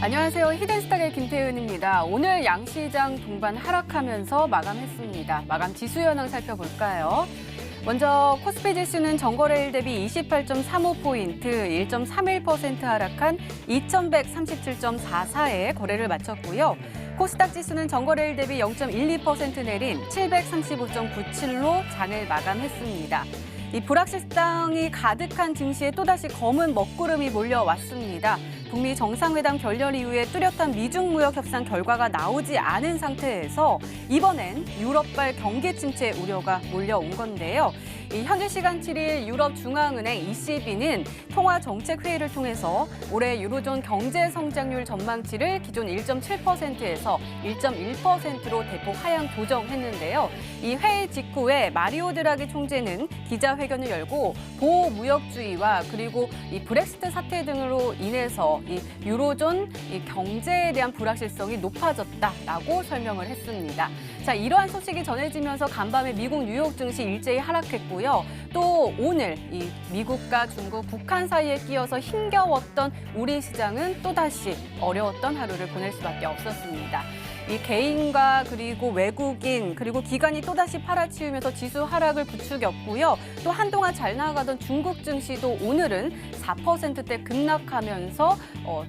안녕하세요. 히든스탁의 김태은입니다. 오늘 양시장 동반 하락하면서 마감했습니다. 마감 지수 현황 살펴볼까요? 먼저 코스피 지수는 전거래일 대비 28.35포인트, 1.31% 하락한 2137.44에 거래를 마쳤고요. 코스닥 지수는 전거래일 대비 0.12% 내린 735.97로 장을 마감했습니다. 이 불확실성이 가득한 증시에 또다시 검은 먹구름이 몰려왔습니다. 북미 정상회담 결렬 이후에 뚜렷한 미중 무역 협상 결과가 나오지 않은 상태에서 이번엔 유럽발 경기 침체 우려가 몰려온 건데요. 현지 시간 7일 유럽 중앙은행 ECB는 통화 정책 회의를 통해서 올해 유로존 경제 성장률 전망치를 기존 1.7%에서 1.1%로 대폭 하향 조정했는데요. 이 회의 직후에 마리오 드라기 총재는 기자회견을 열고 보호 무역주의와 그리고 이 브렉시트 사태 등으로 인해서 이 유로존 이 경제에 대한 불확실성이 높아졌다라고 설명을 했습니다. 자, 이러한 소식이 전해지면서 간밤에 미국 뉴욕 증시 일제히 하락했고요. 또 오늘 이 미국과 중국, 북한 사이에 끼어서 힘겨웠던 우리 시장은 또다시 어려웠던 하루를 보낼 수밖에 없었습니다. 이 개인과 그리고 외국인 그리고 기관이 또다시 팔아치우면서 지수 하락을 부추겼고요. 또 한동안 잘 나가던 중국 증시도 오늘은 4%대 급락하면서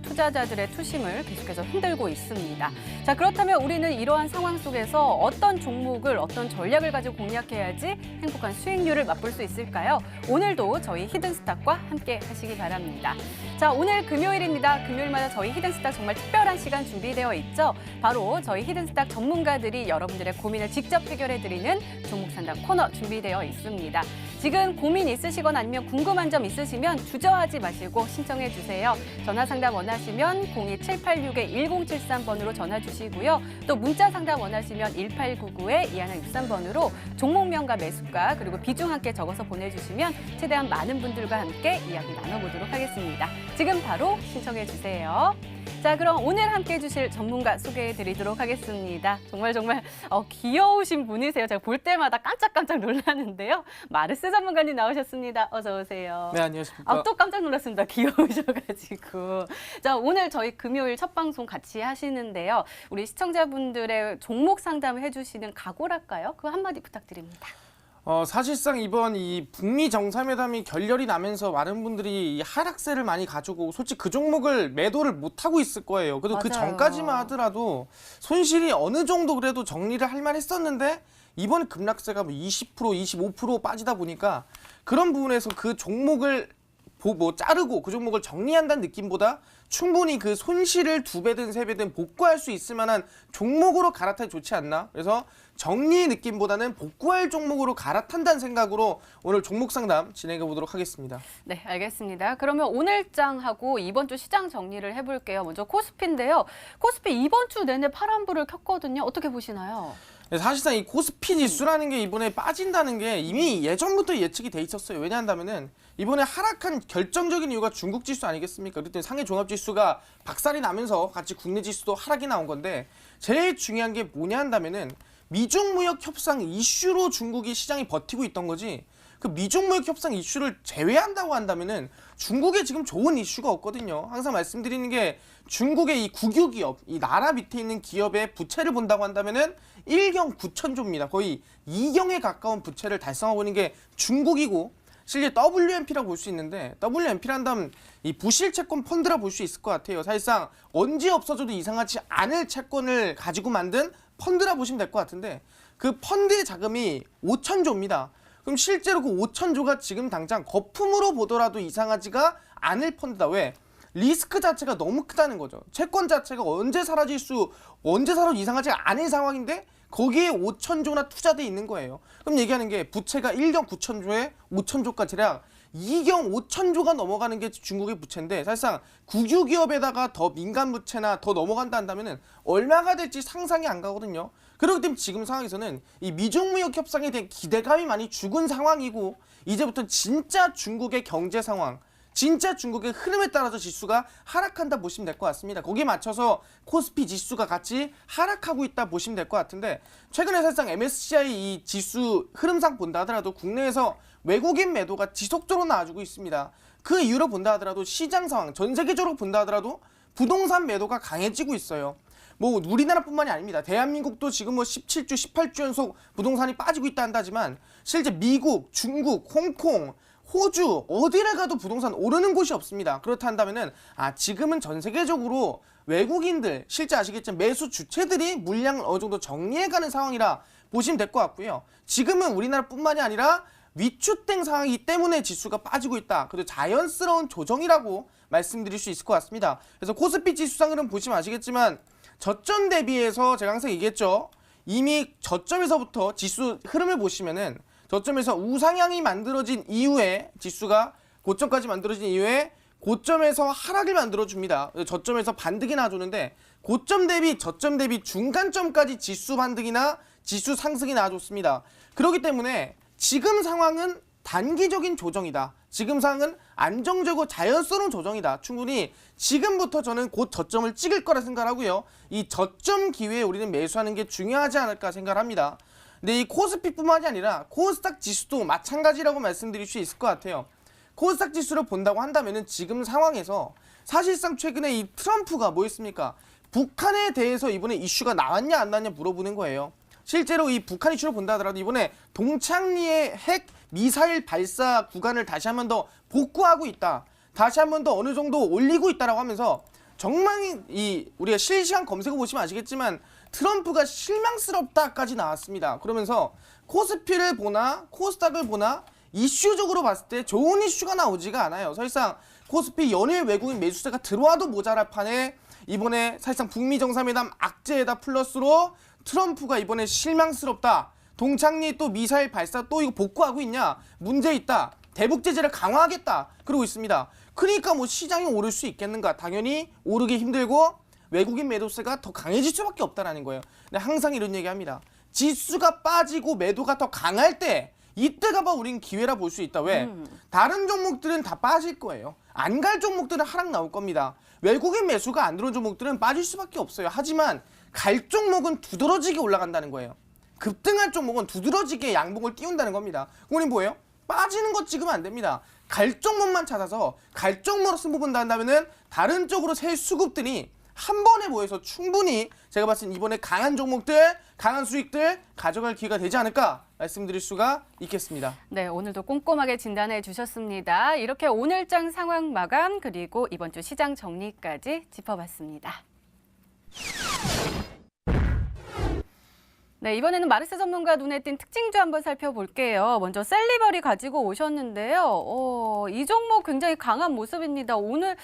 투자자들의 투심을 계속해서 흔들고 있습니다. 자, 그렇다면 우리는 이러한 상황 속에서 어떤 종목을 어떤 전략을 가지고 공략해야지 행복한 수익률을 맛볼 수 있을까요? 오늘도 저희 히든스탁과 함께 하시기 바랍니다. 자, 오늘 금요일입니다. 금요일마다 저희 히든스탁 정말 특별한 시간 준비되어 있죠. 바로 저희 히든스탁 전문가들이 여러분들의 고민을 직접 해결해드리는 종목 상담 코너 준비되어 있습니다. 지금 고민 있으시거나 아니면 궁금한 점 있으시면 주저하지 마시고 신청해 주세요. 전화 상담 원하시면 02786-1073번으로 전화 주시고요. 또 문자 상담 원하시면 1899-2163번으로 종목명과 매수가 그리고 비중 함께 적어서 보내주시면 최대한 많은 분들과 함께 이야기 나눠보도록 하겠습니다. 지금 바로 신청해 주세요. 자, 그럼 오늘 함께해 주실 전문가 소개해 드리도록 하겠습니다. 정말 귀여우신 분이세요. 제가 볼 때마다 깜짝깜짝 놀라는데요. 마르스 전문가님 나오셨습니다. 어서 오세요. 네, 안녕하십니까. 또 깜짝 놀랐습니다. 귀여우셔가지고. 자, 오늘 저희 금요일 첫 방송 같이 하시는데요. 우리 시청자분들의 종목 상담을 해주시는 각오랄까요? 그 한마디 부탁드립니다. 사실상 이번 이 북미 정상회담이 결렬이 나면서 많은 분들이 이 하락세를 많이 가지고 솔직히 그 종목을 매도를 못 하고 있을 거예요. 그래도 그 전까지만 하더라도 손실이 어느 정도 그래도 정리를 할 만했었는데 이번 급락세가 뭐 20%, 25% 빠지다 보니까 그런 부분에서 그 종목을 자르고 그 종목을 정리한다는 느낌보다 충분히 그 손실을 2배든 3배든 복구할 수 있을 만한 종목으로 갈아타기 좋지 않나? 그래서 정리 느낌보다는 복구할 종목으로 갈아탄다는 생각으로 오늘 종목 상담 진행해 보도록 하겠습니다. 네, 알겠습니다. 그러면 오늘장하고 이번 주 시장 정리를 해볼게요. 먼저 코스피인데요. 코스피 이번 주 내내 파란불을 켰거든요. 어떻게 보시나요? 사실상 이 코스피 지수라는 게 이번에 빠진다는 게 이미 예전부터 예측이 돼 있었어요. 왜냐한다면은 이번에 하락한 결정적인 이유가 중국 지수 아니겠습니까? 그랬더니 상해 종합 지수가 박살이 나면서 같이 국내 지수도 하락이 나온 건데 제일 중요한 게 뭐냐 한다면은 미중 무역 협상 이슈로 중국이 시장이 버티고 있던 거지. 그 미중 무역 협상 이슈를 제외한다고 한다면은 중국에 지금 좋은 이슈가 없거든요. 항상 말씀드리는 게 중국의 이 국유 기업, 이 나라 밑에 있는 기업의 부채를 본다고 한다면은 1경 9천조입니다. 거의 2경에 가까운 부채를 달성하고 있는 게 중국이고 실제 WMP라고 볼 수 있는데 WMP란 다음 이 부실 채권 펀드라 볼 수 있을 것 같아요. 사실상 언제 없어져도 이상하지 않을 채권을 가지고 만든 펀드라 보시면 될 것 같은데 그 펀드의 자금이 5천조입니다. 그럼 실제로 그 5천조가 지금 당장 거품으로 보더라도 이상하지가 않을 펀드다. 왜? 리스크 자체가 너무 크다는 거죠. 채권 자체가 언제 사라져도 이상하지 않은 상황인데 거기에 5천조나 투자돼 있는 거예요. 그럼 얘기하는 게 부채가 1경 9천조에 5천조까지 대략 2경 5천조가 넘어가는 게 중국의 부채인데 사실상 국유기업에다가 더 민간 부채나 더 넘어간다 한다면 얼마가 될지 상상이 안 가거든요. 그렇기 때문에 지금 상황에서는 이 미중무역 협상에 대한 기대감이 많이 죽은 상황이고 이제부터 진짜 중국의 경제 상황 진짜 중국의 흐름에 따라서 지수가 하락한다 보시면 될 것 같습니다. 거기에 맞춰서 코스피 지수가 같이 하락하고 있다 보시면 될 것 같은데 최근에 사실상 MSCI 이 지수 흐름상 본다 하더라도 국내에서 외국인 매도가 지속적으로 나와주고 있습니다. 그 이유로 본다 하더라도 시장 상황, 전 세계적으로 본다 하더라도 부동산 매도가 강해지고 있어요. 뭐 우리나라뿐만이 아닙니다. 대한민국도 지금 뭐 17주, 18주 연속 부동산이 빠지고 있다 한다지만 실제 미국, 중국, 홍콩, 호주 어디를 가도 부동산 오르는 곳이 없습니다. 그렇다 한다면은 지금은 전 세계적으로 외국인들 실제 아시겠지만 매수 주체들이 물량을 어느 정도 정리해가는 상황이라 보시면 될 것 같고요. 지금은 우리나라뿐만이 아니라 위축된 상황이기 때문에 지수가 빠지고 있다. 그래도 자연스러운 조정이라고 말씀드릴 수 있을 것 같습니다. 그래서 코스피 지수 상으로는 보시면 아시겠지만 저점 대비해서 제가 항상 얘기했죠. 이미 저점에서부터 지수 흐름을 보시면은 저점에서 우상향이 만들어진 이후에 지수가 고점까지 만들어진 이후에 고점에서 하락을 만들어줍니다. 저점에서 반등이 나와주는데 고점 대비 저점 대비 중간점까지 지수 반등이나 지수 상승이 나와줬습니다. 그렇기 때문에 지금 상황은 단기적인 조정이다. 지금 상황은 안정적이고 자연스러운 조정이다. 충분히 지금부터 저는 곧 저점을 찍을 거라 생각하고요. 이 저점 기회에 우리는 매수하는 게 중요하지 않을까 생각합니다. 근데 이 코스피뿐만이 아니라 코스닥 지수도 마찬가지라고 말씀드릴 수 있을 것 같아요. 코스닥 지수를 본다고 한다면은 지금 상황에서 사실상 최근에 이 트럼프가 뭐 했습니까? 북한에 대해서 이번에 이슈가 나왔냐 안 나왔냐 물어보는 거예요. 실제로 이 북한 이슈를 본다 하더라도 이번에 동창리의 핵 미사일 발사 구간을 다시 한 번 더 복구하고 있다. 다시 한 번 더 어느 정도 올리고 있다라고 하면서 정말 우리가 실시간 검색어 보시면 아시겠지만 트럼프가 실망스럽다까지 나왔습니다. 그러면서 코스피를 보나 코스닥을 보나 이슈적으로 봤을 때 좋은 이슈가 나오지가 않아요. 사실상 코스피 연일 외국인 매수세가 들어와도 모자랄 판에 이번에 사실상 북미 정상회담 악재에다 플러스로 트럼프가 이번에 실망스럽다. 동창리 또 미사일 발사 또 이거 복구하고 있냐? 문제 있다. 대북 제재를 강화하겠다. 그러고 있습니다. 그러니까 뭐 시장이 오를 수 있겠는가? 당연히 오르기 힘들고 외국인 매도세가 더 강해질 수밖에 없다라는 거예요. 근데 항상 이런 얘기합니다. 지수가 빠지고 매도가 더 강할 때 이때가 봐 우린 기회라 볼 수 있다. 왜? 다른 종목들은 다 빠질 거예요. 안 갈 종목들은 하락 나올 겁니다. 외국인 매수가 안 들어온 종목들은 빠질 수밖에 없어요. 하지만 갈 종목은 두드러지게 올라간다는 거예요. 급등할 종목은 두드러지게 양봉을 띄운다는 겁니다. 그건 뭐예요? 빠지는 거 찍으면 안 됩니다. 갈 종목만 찾아서 갈 종목으로 승부 본다 한다면은 다른 쪽으로 새 수급들이 한 번에 모여서 충분히 제가 봤을 때 이번에 강한 종목들, 강한 수익들 가져갈 기회가 되지 않을까 말씀드릴 수가 있겠습니다. 네, 오늘도 꼼꼼하게 진단해 주셨습니다. 이렇게 오늘장 상황 마감 그리고 이번 주 시장 정리까지 짚어봤습니다. 네, 이번에는 마르스 전문가 눈에 띈 특징주 한번 살펴볼게요. 먼저 셀리버리 가지고 오셨는데요. 이 종목 굉장히 강한 모습입니다. 오늘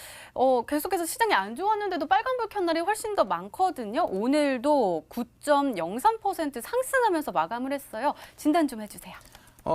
계속해서 시장이 안 좋았는데도 빨간불 켠 날이 훨씬 더 많거든요. 오늘도 9.03% 상승하면서 마감을 했어요. 진단 좀 해주세요.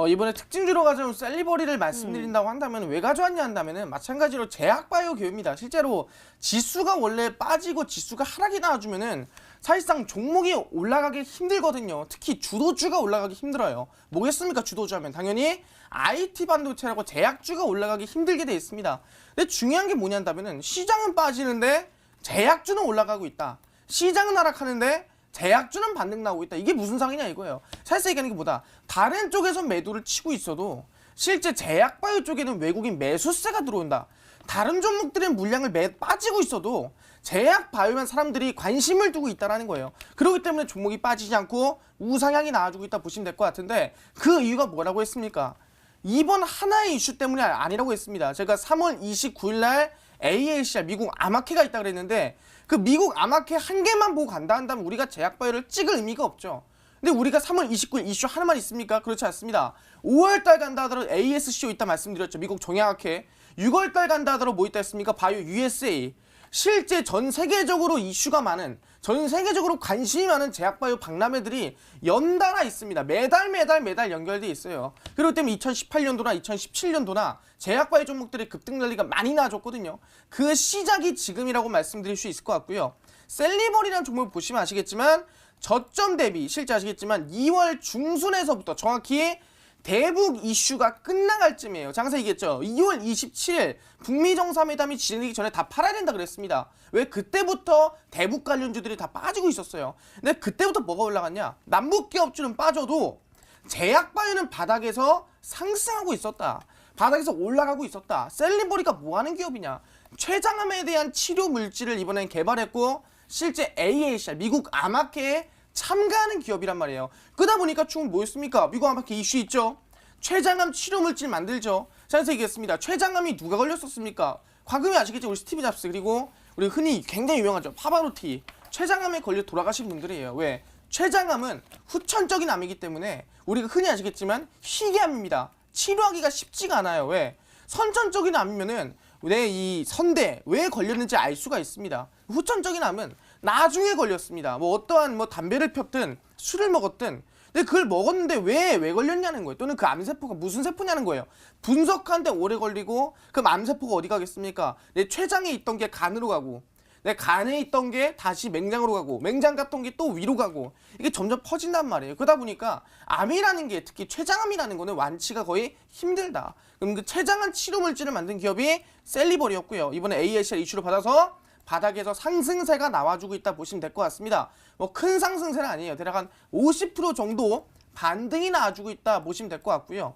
이번에 특징주로 가져온 셀리버리를 말씀드린다고 한다면 왜 가져왔냐 한다면은 마찬가지로 제약바이오 기업입니다. 실제로 지수가 원래 빠지고 지수가 하락이 나와주면은 사실상 종목이 올라가기 힘들거든요. 특히 주도주가 올라가기 힘들어요. 뭐겠습니까? 주도주 하면 당연히 IT 반도체라고 제약주가 올라가기 힘들게 돼 있습니다. 근데 중요한 게 뭐냐 한다면은 시장은 빠지는데 제약주는 올라가고 있다. 시장은 하락하는데 제약주는 반등 나오고 있다. 이게 무슨 상이냐 이거예요. 사실상 얘기하는 게 뭐다. 다른 쪽에서 매도를 치고 있어도 실제 제약바이오 쪽에는 외국인 매수세가 들어온다. 다른 종목들은 물량을 빠지고 있어도 제약바이오만 사람들이 관심을 두고 있다는 거예요. 그렇기 때문에 종목이 빠지지 않고 우상향이 나와주고 있다 보시면 될 것 같은데 그 이유가 뭐라고 했습니까? 이번 하나의 이슈 때문이 아니라고 했습니다. 제가 3월 29일 날 AACR 미국 아마케가 있다 그랬는데 그 미국 아마케 한 개만 보고 간다 한다면 우리가 제약바이오를 찍을 의미가 없죠. 근데 우리가 3월 29일 이슈 하나만 있습니까? 그렇지 않습니다. 5월달 간다 하더라도 ASCO 있다 말씀드렸죠. 미국 종양학회. 6월달 간다 하더라도 뭐 있다 했습니까? 바이오 USA. 실제 전 세계적으로 이슈가 많은, 전 세계적으로 관심이 많은 제약바이오 박람회들이 연달아 있습니다. 매달 연결돼 있어요. 그렇기 때문에 2018년도나 2017년도나 제약바이오 종목들의 급등 랠리가 많이 나와줬거든요. 그 시작이 지금이라고 말씀드릴 수 있을 것 같고요. 셀리버리라는 종목을 보시면 아시겠지만 저점 대비 실제 아시겠지만 2월 중순에서부터 정확히 대북 이슈가 끝나갈 쯤이에요. 장사 얘기했죠. 2월 27일 북미 정상회담이 진행되기 전에 다 팔아야 된다 그랬습니다. 왜? 그때부터 대북 관련주들이 다 빠지고 있었어요. 근데 그때부터 뭐가 올라갔냐? 남북 기업주는 빠져도 제약바이오는 바닥에서 상승하고 있었다. 바닥에서 올라가고 있었다. 셀리버리가 뭐 하는 기업이냐? 췌장암에 대한 치료 물질을 이번엔 개발했고 실제 AACR 미국 암학회에 참가하는 기업이란 말이에요. 그러다 보니까 충분 뭐였습니까? 미국 암학회 이슈 있죠. 췌장암 치료 물질 만들죠. 자, 그래서 얘기했습니다. 췌장암이 누가 걸렸었습니까? 과거에 아시겠죠? 우리 스티브 잡스 그리고 우리 흔히 굉장히 유명하죠. 파바로티. 췌장암에 걸려 돌아가신 분들이에요. 왜? 췌장암은 후천적인 암이기 때문에 우리가 흔히 아시겠지만 희귀암입니다. 치료하기가 쉽지가 않아요. 왜? 선천적인 암이면은 내 이 선대 왜 걸렸는지 알 수가 있습니다. 후천적인 암은 나중에 걸렸습니다. 뭐 어떠한 뭐 담배를 폈든 술을 먹었든 근데 그걸 먹었는데 왜 걸렸냐는 거예요. 또는 그 암세포가 무슨 세포냐는 거예요. 분석하는데 오래 걸리고 그럼 암세포가 어디 가겠습니까? 내 췌장에 있던 게 간으로 가고 내 간에 있던 게 다시 맹장으로 가고 맹장 갔던 게 또 위로 가고 이게 점점 퍼진단 말이에요. 그러다 보니까 암이라는 게 특히 췌장암이라는 거는 완치가 거의 힘들다. 그럼 그 췌장암 치료 물질을 만든 기업이 셀리버리였고요. 이번에 AACR 이슈를 받아서 바닥에서 상승세가 나와주고 있다 보시면 될 것 같습니다. 뭐 큰 상승세는 아니에요. 대략 한 50% 정도 반등이 나와주고 있다 보시면 될 것 같고요.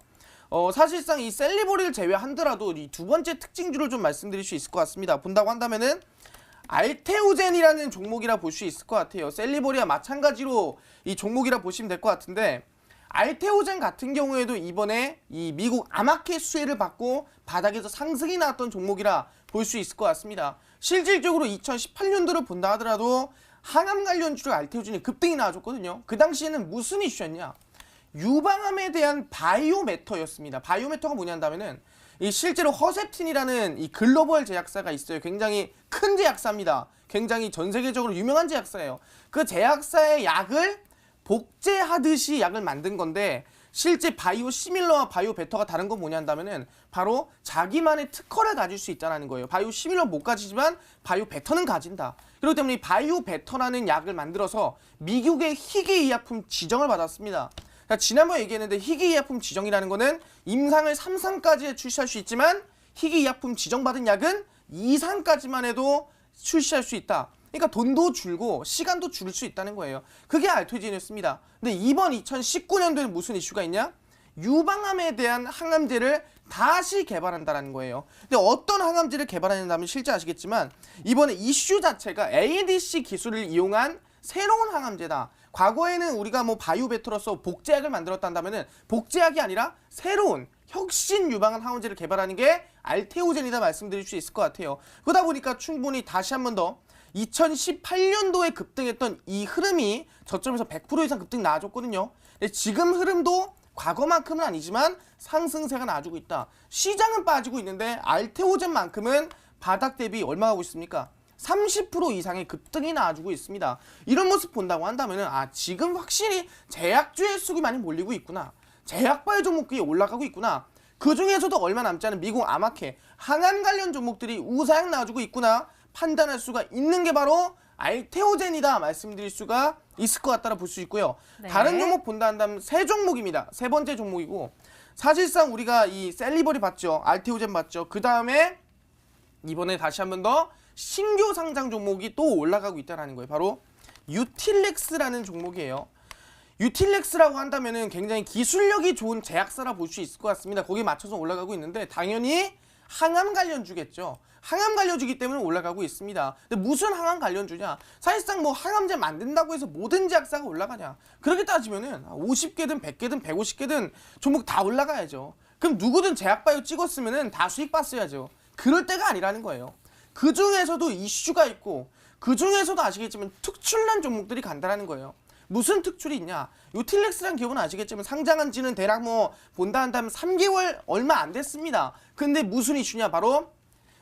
사실상 이 셀리버리를 제외한더라도 이 두 번째 특징주를 좀 말씀드릴 수 있을 것 같습니다. 본다고 한다면은 알테오젠이라는 종목이라 볼 수 있을 것 같아요. 셀리버리와 마찬가지로 이 종목이라 보시면 될 것 같은데 알테오젠 같은 경우에도 이번에 이 미국 암학회 수혜를 받고 바닥에서 상승이 나왔던 종목이라 볼 수 있을 것 같습니다. 실질적으로 2018년도를 본다 하더라도 항암 관련주로 알테오젠이 급등이 나와줬거든요. 그 당시에는 무슨 이슈였냐? 유방암에 대한 바이오매터였습니다. 바이오매터가 뭐냐면은 이 실제로 허셉틴이라는 이 글로벌 제약사가 있어요. 굉장히 큰 제약사입니다. 굉장히 전 세계적으로 유명한 제약사예요. 그 제약사의 약을 복제하듯이 약을 만든 건데 실제 바이오 시밀러와 바이오 베터가 다른 건 뭐냐면은 바로 자기만의 특허를 가질 수 있다는 거예요. 바이오 시밀러 못 가지지만 바이오 베터는 가진다. 그렇기 때문에 이 바이오 베터라는 약을 만들어서 미국의 희귀의약품 지정을 받았습니다. 지난번에 얘기했는데 희귀의약품 지정이라는 거는 임상을 3상까지 출시할 수 있지만 희귀의약품 지정받은 약은 2상까지만 해도 출시할 수 있다. 그러니까 돈도 줄고 시간도 줄일 수 있다는 거예요. 그게 알토젠이었습니다. 근데 이번 2019년도에는 무슨 이슈가 있냐? 유방암에 대한 항암제를 다시 개발한다는 거예요. 근데 어떤 항암제를 개발하냐면 실제 아시겠지만 이번에 이슈 자체가 ADC 기술을 이용한 새로운 항암제다. 과거에는 우리가 뭐 바이오베터로서 복제약을 만들었다 한다면은 복제약이 아니라 새로운 혁신 유방암 항암제를 개발하는 게 알테오젠이다 말씀드릴 수 있을 것 같아요. 그러다 보니까 충분히 다시 한 번 더 2018년도에 급등했던 이 흐름이 저점에서 100% 이상 급등 나와줬거든요. 근데 지금 흐름도 과거만큼은 아니지만 상승세가 나와주고 있다. 시장은 빠지고 있는데 알테오젠만큼은 바닥 대비 얼마 하고 있습니까? 30% 이상의 급등이 나와주고 있습니다. 이런 모습 본다고 한다면은 지금 확실히 제약주의 수급이 많이 몰리고 있구나. 제약바이오 종목이 올라가고 있구나. 그 중에서도 얼마 남지 않은 미국 암학회 항암 관련 종목들이 우상향 나와주고 있구나. 판단할 수가 있는 게 바로 알테오젠이다 말씀드릴 수가 있을 것 같다라 볼 수 있고요. 네. 다른 종목 본다 한다면 세 종목입니다. 세 번째 종목이고 사실상 우리가 이 셀리버리 봤죠. 알테오젠 봤죠. 그 다음에 이번에 다시 한 번 더 신규 상장 종목이 또 올라가고 있다는 거예요. 바로 유틸렉스라는 종목이에요. 유틸렉스라고 한다면은 굉장히 기술력이 좋은 제약사라 볼 수 있을 것 같습니다. 거기에 맞춰서 올라가고 있는데 당연히 항암 관련주겠죠. 항암 관련주기 때문에 올라가고 있습니다. 근데 무슨 항암 관련주냐? 사실상 뭐 항암제 만든다고 해서 모든 제약사가 올라가냐? 그렇게 따지면은 50개든 100개든 150개든 종목 다 올라가야죠. 그럼 누구든 제약바이오 찍었으면은 다 수익 봤어야죠. 그럴 때가 아니라는 거예요. 그 중에서도 이슈가 있고 그 중에서도 아시겠지만 특출난 종목들이 간다라는 거예요. 무슨 특출이 있냐? 유틸렉스라는 기업은 아시겠지만 상장한 지는 대략 뭐 본다 한다면 3개월 얼마 안 됐습니다. 근데 무슨 이슈냐? 바로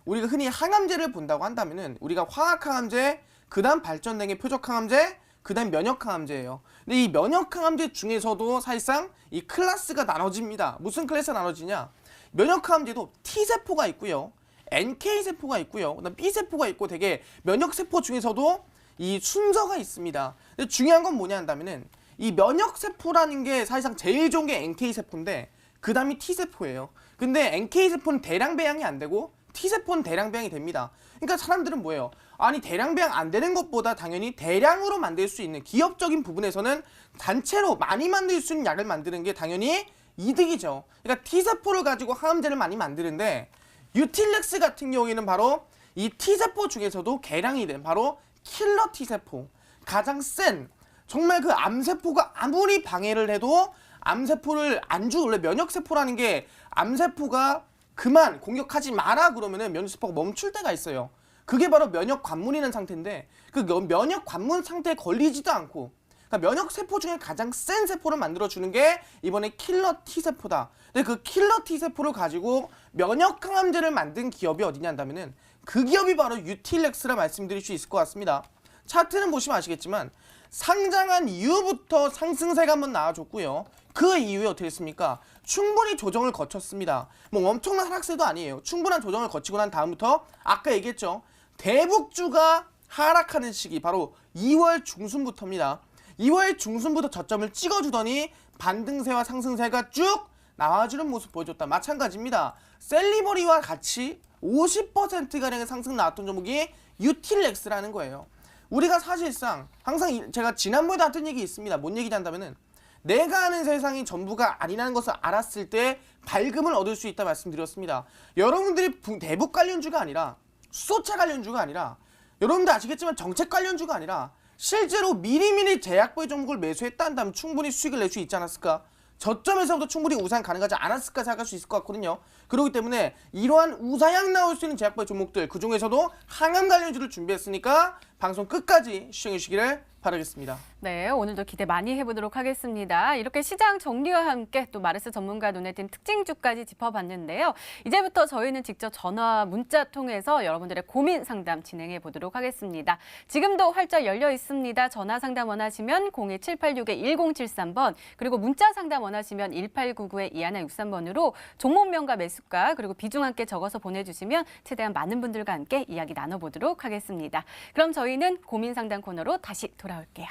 우리가 흔히 항암제를 본다고 한다면은 우리가 화학항암제, 그 다음 발전행의 표적항암제, 그 다음 면역항암제예요. 근데 이 면역항암제 중에서도 사실상 이 클래스가 나눠집니다. 무슨 클래스가 나눠지냐? 면역항암제도 T세포가 있고요. NK세포가 있고요. 그다음 B세포가 있고 되게 면역세포 중에서도 이 순서가 있습니다. 근데 중요한 건 뭐냐 한다면은 이 면역세포라는 게 사실상 제일 좋은 게 NK세포인데 그 다음이 T세포예요. 근데 NK세포는 대량 배양이 안 되고 T세포는 대량 배양이 됩니다. 그러니까 사람들은 뭐예요? 아니 대량 배양 안 되는 것보다 당연히 대량으로 만들 수 있는 기업적인 부분에서는 단체로 많이 만들 수 있는 약을 만드는 게 당연히 이득이죠. 그러니까 T세포를 가지고 항암제를 많이 만드는데 유틸렉스 같은 경우에는 바로 이 T세포 중에서도 개량이 된 바로 킬러 T세포. 가장 센, 정말 그 암세포가 아무리 방해를 해도 암세포를 원래 면역세포라는 게 암세포가 그만 공격하지 마라 그러면은 면역세포가 멈출 때가 있어요. 그게 바로 면역 관문이라는 상태인데 그 면역 관문 상태에 걸리지도 않고 그러니까 면역세포 중에 가장 센 세포를 만들어주는 게 이번에 킬러 T세포다. 근데 그 킬러 T세포를 가지고 면역항암제를 만든 기업이 어디냐 한다면은 그 기업이 바로 유틸렉스라 말씀드릴 수 있을 것 같습니다. 차트는 보시면 아시겠지만 상장한 이후부터 상승세가 한번 나와줬고요. 그 이후에 어떻게 됐습니까? 충분히 조정을 거쳤습니다. 뭐 엄청난 하락세도 아니에요. 충분한 조정을 거치고 난 다음부터 아까 얘기했죠. 대북주가 하락하는 시기 바로 2월 중순부터입니다. 2월 중순부터 저점을 찍어주더니 반등세와 상승세가 쭉 나와주는 모습 보여줬다. 마찬가지입니다. 셀리버리와 같이 50%가량의 상승 나왔던 종목이 유틸렉스라는 거예요. 우리가 사실상 항상 제가 지난번에도 했던 얘기 있습니다. 뭔 얘기냐 한다면은 내가 아는 세상이 전부가 아니라는 것을 알았을 때 밝음을 얻을 수 있다 말씀드렸습니다. 여러분들이 대북 관련주가 아니라 수소차 관련주가 아니라 여러분들 아시겠지만 정책 관련주가 아니라 실제로 미리미리 제약부의 종목을 매수했다 한다면 충분히 수익을 낼 수 있지 않았을까? 저점에서부터 충분히 우상 가능하지 않았을까 생각할 수 있을 것 같거든요. 그렇기 때문에 이러한 우상향 나올 수 있는 제약부의 종목들 그 중에서도 항암 관련주를 준비했으니까 방송 끝까지 시청해 주시기를 바라겠습니다. 네, 오늘도 기대 많이 해보도록 하겠습니다. 이렇게 시장 정리와 함께 또 마르스 전문가 눈에 띈 특징주까지 짚어봤는데요. 이제부터 저희는 직접 전화, 문자 통해서 여러분들의 고민 상담 진행해 보도록 하겠습니다. 지금도 활짝 열려 있습니다. 전화 상담 원하시면 02786-1073번 그리고 문자 상담 원하시면 1899-2163번으로 종목명과 매수가 그리고 비중 함께 적어서 보내주시면 최대한 많은 분들과 함께 이야기 나눠보도록 하겠습니다. 그럼 저희는 고민 상담 코너로 다시 돌아올게요.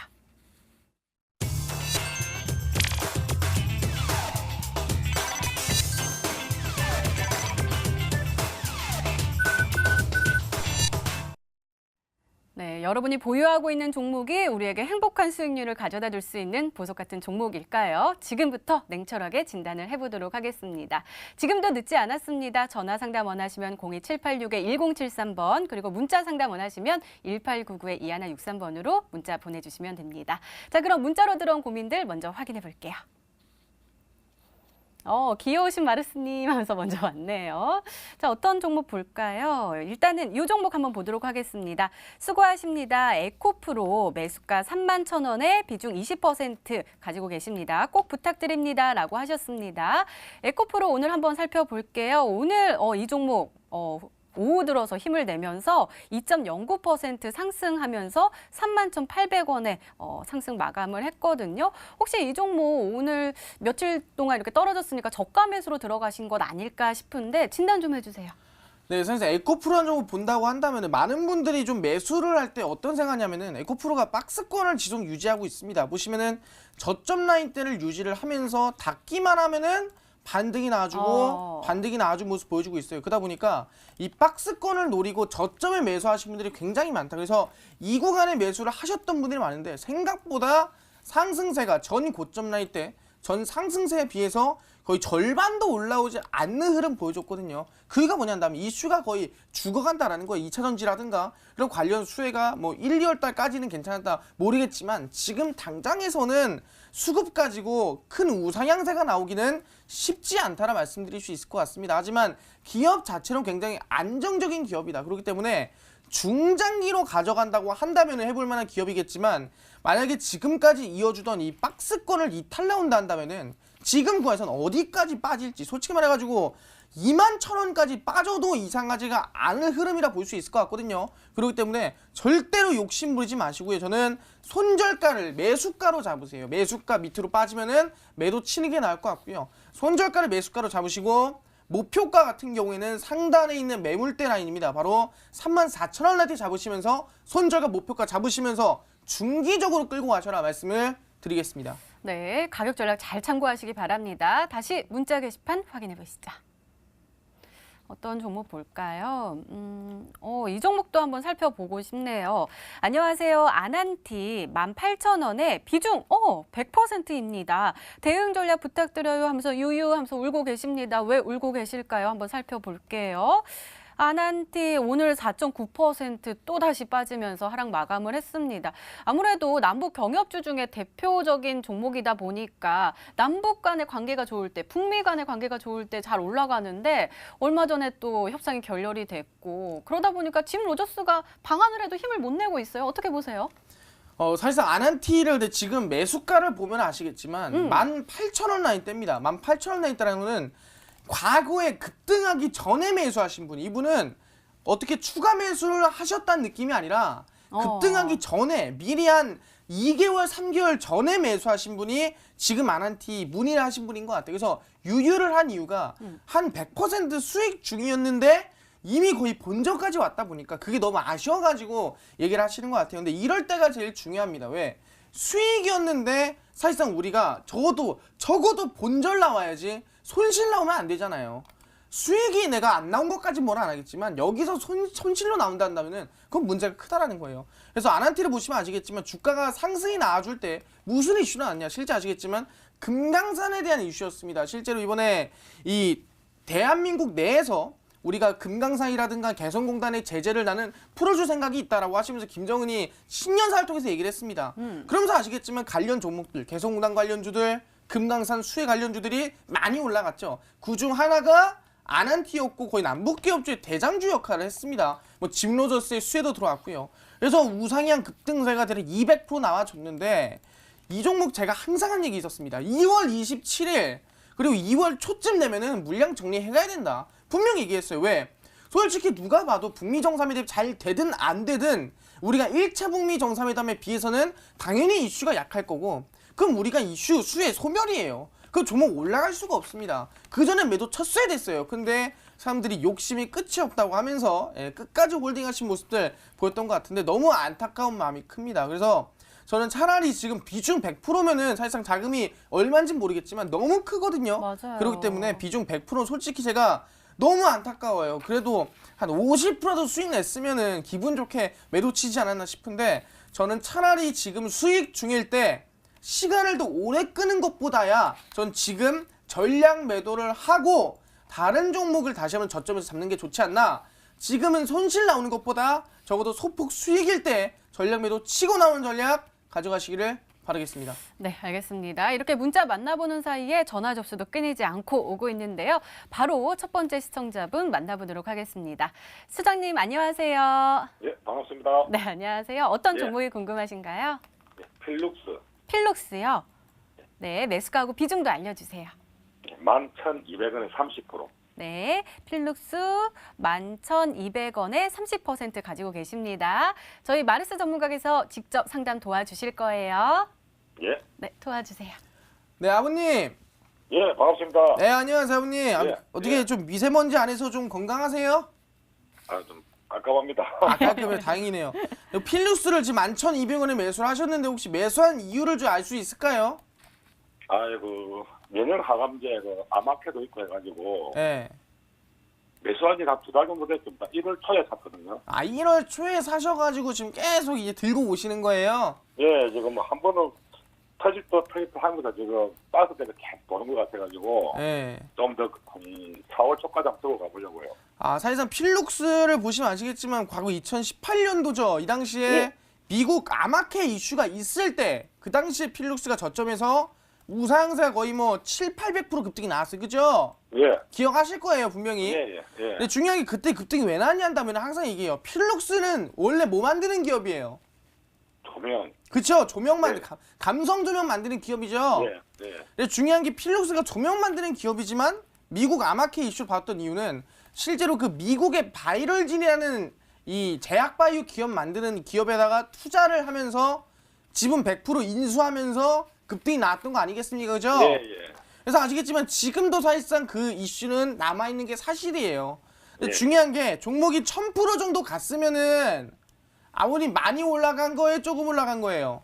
네, 여러분이 보유하고 있는 종목이 우리에게 행복한 수익률을 가져다 줄 수 있는 보석 같은 종목일까요? 지금부터 냉철하게 진단을 해보도록 하겠습니다. 지금도 늦지 않았습니다. 전화 상담 원하시면 02786-1073번 그리고 문자 상담 원하시면 1899-2163번으로 문자 보내주시면 됩니다. 자, 그럼 문자로 들어온 고민들 먼저 확인해 볼게요. 귀여우신 마르스님 하면서 먼저 왔네요. 자, 어떤 종목 볼까요? 일단은 이 종목 한번 보도록 하겠습니다. 수고하십니다. 에코프로 매수가 31,000원에 비중 20% 가지고 계십니다. 꼭 부탁드립니다. 라고 하셨습니다. 에코프로 오늘 한번 살펴볼게요. 오늘 이 종목 오후 들어서 힘을 내면서 2.09% 상승하면서 31,800원에 상승 마감을 했거든요. 혹시 이 종목 오늘 며칠 동안 이렇게 떨어졌으니까 저가 매수로 들어가신 것 아닐까 싶은데 진단 좀 해주세요. 네, 선생님 에코프로한 종목 본다고 한다면 많은 분들이 좀 매수를 할 때 어떤 생각하냐면은 에코프로가 박스권을 지속 유지하고 있습니다. 보시면은 저점 라인대를 유지를 하면서 닿기만 하면은 반등이 나와주고 반등이 나와준 모습 보여주고 있어요. 그러다 보니까 이 박스권을 노리고 저점에 매수하신 분들이 굉장히 많다. 그래서 이 구간에 매수를 하셨던 분들이 많은데 생각보다 상승세가 전 고점 라인 때 전 상승세에 비해서 거의 절반도 올라오지 않는 흐름 보여줬거든요. 그게 뭐냐면 이슈가 거의 죽어간다라는 거예요. 2차전지라든가 그런 관련 수혜가 뭐 1, 2월 달까지는 괜찮았다 모르겠지만 지금 당장에서는 수급 가지고 큰 우상향세가 나오기는 쉽지 않다라 말씀드릴 수 있을 것 같습니다. 하지만 기업 자체는 굉장히 안정적인 기업이다. 그렇기 때문에 중장기로 가져간다고 한다면 해볼 만한 기업이겠지만 만약에 지금까지 이어주던 이 박스권을 이탈 나온다 한다면은 지금 구간에서는 어디까지 빠질지 솔직히 말해가지고 21,000원까지 빠져도 이상하지가 않을 흐름이라 볼 수 있을 것 같거든요. 그렇기 때문에 절대로 욕심 부리지 마시고요. 저는 손절가를 매수가로 잡으세요. 매수가 밑으로 빠지면은 매도 치는 게 나을 것 같고요. 손절가를 매수가로 잡으시고 목표가 같은 경우에는 상단에 있는 매물대 라인입니다. 바로 34,000원 라인 잡으시면서 손절가 목표가 잡으시면서 중기적으로 끌고 가셔라 말씀을 드리겠습니다. 네, 가격 전략 잘 참고하시기 바랍니다. 다시 문자 게시판 확인해 보시죠. 어떤 종목 볼까요? 이 종목도 한번 살펴보고 싶네요. 안녕하세요. 아난티 18,000원에 비중 100%입니다. 대응 전략 부탁드려요 하면서 유유 하면서 울고 계십니다. 왜 울고 계실까요? 한번 살펴볼게요. 아난티 오늘 4.9% 또다시 빠지면서 하락 마감을 했습니다. 아무래도 남북 경협주 중에 대표적인 종목이다 보니까 남북 간의 관계가 좋을 때, 북미 간의 관계가 좋을 때 잘 올라가는데 얼마 전에 또 협상이 결렬이 됐고 그러다 보니까 짐 로저스가 방안을 해도 힘을 못 내고 있어요. 어떻게 보세요? 사실상 아난티를 지금 매수가를 보면 아시겠지만 18,000원 라인대입니다. 18,000원 라인대라는 거는 과거에 급등하기 전에 매수하신 분, 이분은 어떻게 추가 매수를 하셨다는 느낌이 아니라 급등하기 전에 미리 한 2개월, 3개월 전에 매수하신 분이 지금 아난티 문의를 하신 분인 것 같아요. 그래서 유유를 한 이유가 한 100% 수익 중이었는데 이미 거의 본전까지 왔다 보니까 그게 너무 아쉬워가지고 얘기를 하시는 것 같아요. 근데 이럴 때가 제일 중요합니다. 왜? 수익이었는데 사실상 우리가 적어도 본전 나와야지 손실 나오면 안 되잖아요. 수익이 내가 안 나온 것까지 뭐라 안 하겠지만 여기서 손실로 나온다면은 그건 문제가 크다라는 거예요. 그래서 아난티를 보시면 아시겠지만 주가가 상승이 나와줄 때 무슨 이슈가 나왔냐, 실제 아시겠지만 금강산에 대한 이슈였습니다. 실제로 이번에 이 대한민국 내에서 우리가 금강산이라든가 개성공단의 제재를 나는 풀어줄 생각이 있다라고 하시면서 김정은이 신년사를 통해서 얘기를 했습니다. 그러면서 아시겠지만 관련 종목들, 개성공단 관련주들, 금강산 수혜 관련주들이 많이 올라갔죠. 그중 하나가 아난티였고 거의 남북기업주의 대장주 역할을 했습니다. 뭐 짐로저스의 수혜도 들어왔고요. 그래서 우상향 급등세가 대략 200% 나와줬는데 이 종목 제가 항상 한 얘기 있었습니다. 2월 27일 그리고 2월 초쯤 되면은 물량 정리해가야 된다. 분명히 얘기했어요. 왜? 솔직히 누가 봐도 북미 정상회담이 잘 되든 안 되든 우리가 1차 북미 정상회담에 비해서는 당연히 이슈가 약할 거고 그럼 우리가 이슈 수혜 소멸이에요. 그 종목 올라갈 수가 없습니다. 그 전에 매도 쳤어야 됐어요. 근데 사람들이 욕심이 끝이 없다고 하면서 끝까지 홀딩하신 모습들 보였던 것 같은데 너무 안타까운 마음이 큽니다. 그래서 저는 차라리 지금 비중 100%면은 사실상 자금이 얼마인지는 모르겠지만 너무 크거든요. 맞아요. 그렇기 때문에 비중 100% 솔직히 제가 너무 안타까워요. 그래도 한 50%도 수익 냈으면은 기분 좋게 매도 치지 않았나 싶은데 저는 차라리 지금 수익 중일 때 시간을 더 오래 끄는 것보다야 전 지금 전량 매도를 하고 다른 종목을 다시 한번 저점에서 잡는 게 좋지 않나. 지금은 손실 나오는 것보다 적어도 소폭 수익일 때 전략 매도 치고 나오는 전략 가져가시기를 바라겠습니다. 네, 알겠습니다. 이렇게 문자 만나보는 사이에 전화 접수도 끊이지 않고 오고 있는데요. 바로 첫 번째 시청자분 만나보도록 하겠습니다. 수장님 안녕하세요. 예, 반갑습니다. 네, 안녕하세요. 어떤 예. 종목이 궁금하신가요? 예, 필룩스 필록스요. 네, 매수가하고 비중도 알려주세요. 11,200원에 30%. 네, 필룩스 11,200원에 30% 가지고 계십니다. 저희 마르스 전문가께서 직접 상담 도와주실 거예요. 예, 네, 도와주세요. 네, 아버님. 예, 반갑습니다. 네, 안녕하세요, 아버님. 어떻게 예. 좀 미세먼지 안에서 좀 건강하세요? 좀 깝깝합니다. 깔끔해 다행이네요. 필룩스를 지금 11,200원에 매수를 하셨는데 혹시 매수한 이유를 좀 알 수 있을까요? 아이고, 내년 하감제 아마케도 있고 해가지고 네. 매수한 지 한 2달 정도 됐습니다. 1월 초에 샀거든요. 1월 초에 사셔가지고 지금 계속 이제 들고 오시는 거예요? 예, 지금 한 번은 터질 하면서 지금 5대가 계속 도는 것 같아가지고 네. 좀 더 4월 초까지 한번 들고 가보려고요. 사실상 필룩스를 보시면 아시겠지만 과거 2018년도죠. 이 당시에 예. 미국 아마케 이슈가 있을 때 그 당시에 필룩스가 저점에서 우상향세가 거의 뭐 700~800% 급등이 나왔어요. 그죠? 예, 기억하실 거예요, 분명히. 예. 근데 중요한 게 그때 급등이 왜 나왔냐면 항상 얘기해요. 필룩스는 원래 뭐 만드는 기업이에요? 조명. 그쵸? 조명 네. 감성 조명 만드는 기업이죠. 예. 근데 중요한 게 필룩스가 조명 만드는 기업이지만 미국 아마케 이슈를 봤던 이유는 실제로 그 미국의 바이럴진이라는 이 제약 바이오 기업 만드는 기업에다가 투자를 하면서 지분 100% 인수하면서 급등이 나왔던 거 아니겠습니까? 그죠? 예. 그래서 아시겠지만 지금도 사실상 그 이슈는 남아있는 게 사실이에요. 근데 예. 중요한 게 종목이 1000% 정도 갔으면은 아버님 많이 올라간 거예요? 조금 올라간 거예요?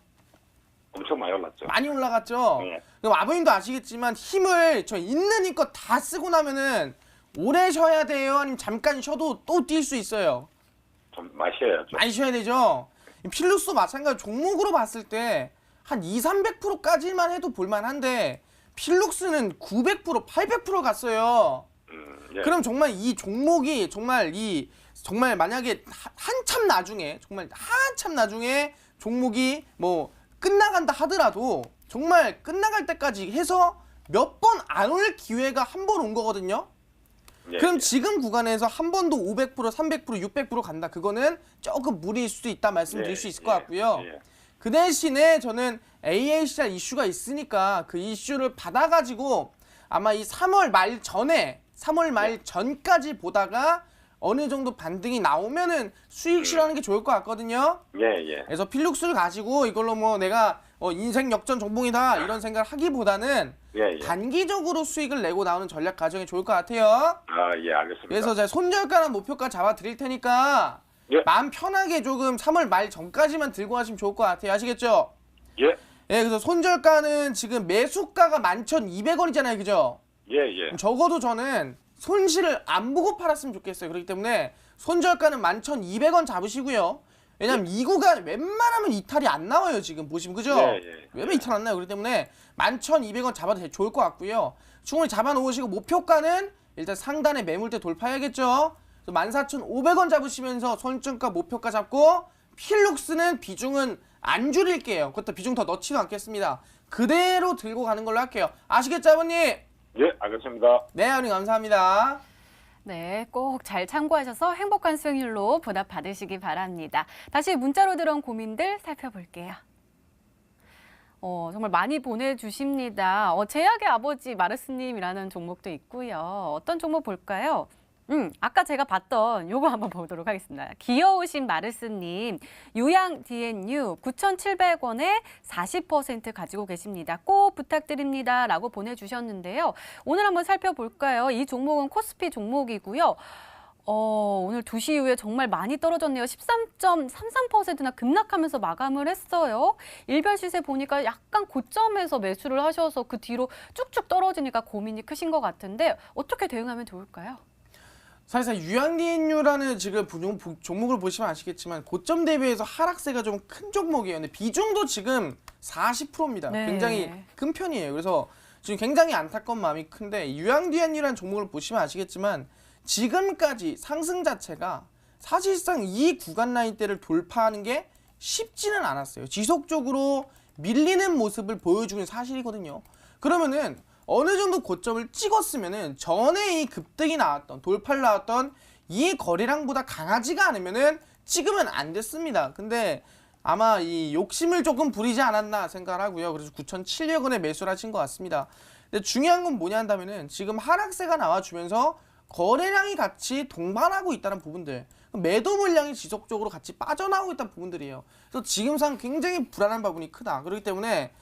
엄청 많이 올랐죠. 많이 올라갔죠? 네. 그럼 아버님도 아시겠지만 힘을 저 있는 힘껏 다 쓰고 나면은 오래 쉬어야 돼요? 아니면 잠깐 쉬어도 또 뛸 수 있어요? 좀 마셔야죠. 많이 쉬어야 되죠? 필룩스도 마찬가지로 종목으로 봤을 때 한 200~300%까지만 해도 볼만한데 필룩스는 900%, 800% 갔어요. 예. 그럼 정말 이 종목이 정말 만약에 한참 나중에 종목이 뭐 끝나간다 하더라도 정말 끝나갈 때까지 해서 몇 번 안 올 기회가 한 번 온 거거든요. 예, 그럼 예. 지금 구간에서 한 번도 500%, 300%, 600% 간다. 그거는 조금 무리일 수도 있다 말씀드릴 수 있을 것 같고요. 예. 그 대신에 저는 AACR 이슈가 있으니까 그 이슈를 받아가지고 아마 이 3월 말 전까지 보다가 어느 정도 반등이 나오면은 수익 실현하는 게 좋을 것 같거든요. 예, 예. 그래서 필룩스를 가지고 이걸로 뭐 내가 인생 역전 종목이다 이런 생각을 하기보다는 예, 예. 단기적으로 수익을 내고 나오는 전략 가정이 좋을 것 같아요. 아, 예, 알겠습니다. 그래서 제가 손절가랑 목표가 잡아 드릴 테니까 예. 마음 편하게 조금 3월 말 전까지만 들고 가시면 좋을 것 같아요. 아시겠죠? 예, 예, 그래서 손절가는 지금 매수가가 11,200원이잖아요. 그죠? 예, 예. 적어도 저는 손실을 안 보고 팔았으면 좋겠어요. 그렇기 때문에 손절가는 11,200원 잡으시고요. 왜냐면 이 구간 웬만하면 이탈이 안 나와요. 지금 보시면 그죠? 예, 예. 웬만하면 이탈 안 나요. 그렇기 때문에 11,200원 잡아도 좋을 것 같고요. 충분히 잡아놓으시고 목표가는 일단 상단에 매물대 돌파해야겠죠. 14,500원 잡으시면서 손절가 목표가 잡고 필룩스는 비중은 안 줄일게요. 그것도 비중 더 넣지도 않겠습니다. 그대로 들고 가는 걸로 할게요. 아시겠죠, 아버님? 예, 알겠습니다. 네, 아버님 감사합니다. 네, 꼭 잘 참고하셔서 행복한 수익률로 보답 받으시기 바랍니다. 다시 문자로 들어온 고민들 살펴볼게요. 정말 많이 보내주십니다. 제약의 아버지 마르스님이라는 종목도 있고요. 어떤 종목 볼까요? 아까 제가 봤던 요거 한번 보도록 하겠습니다. 귀여우신 마르스님, 유양 DNU 9,700원에 40% 가지고 계십니다. 꼭 부탁드립니다. 라고 보내주셨는데요. 오늘 한번 살펴볼까요? 이 종목은 코스피 종목이고요. 오늘 2시 이후에 정말 많이 떨어졌네요. 13.33%나 급락하면서 마감을 했어요. 일별 시세 보니까 약간 고점에서 매수를 하셔서 그 뒤로 쭉쭉 떨어지니까 고민이 크신 것 같은데 어떻게 대응하면 좋을까요? 사실상 유양DNU라는 지금 종목을 보시면 아시겠지만 고점 대비해서 하락세가 좀 큰 종목이에요. 근데 비중도 지금 40%입니다. 네. 굉장히 큰 편이에요. 그래서 지금 굉장히 안타까운 마음이 큰데 유양DNU라는 종목을 보시면 아시겠지만 지금까지 상승 자체가 사실상 이 구간 라인대를 돌파하는 게 쉽지는 않았어요. 지속적으로 밀리는 모습을 보여주는 사실이거든요. 그러면은 어느 정도 고점을 찍었으면은 전에 이 급등이 나왔던 돌파를 나왔던 이 거래량보다 강하지가 않으면은 찍으면 안 됐습니다. 근데 아마 이 욕심을 조금 부리지 않았나 생각을 하고요. 그래서 9,700원에 매수를 하신 것 같습니다. 근데 중요한 건 뭐냐 한다면은 지금 하락세가 나와주면서 거래량이 같이 동반하고 있다는 부분들, 매도 물량이 지속적으로 같이 빠져나오고 있다는 부분들이에요. 그래서 지금상 굉장히 불안한 부분이 크다. 그렇기 때문에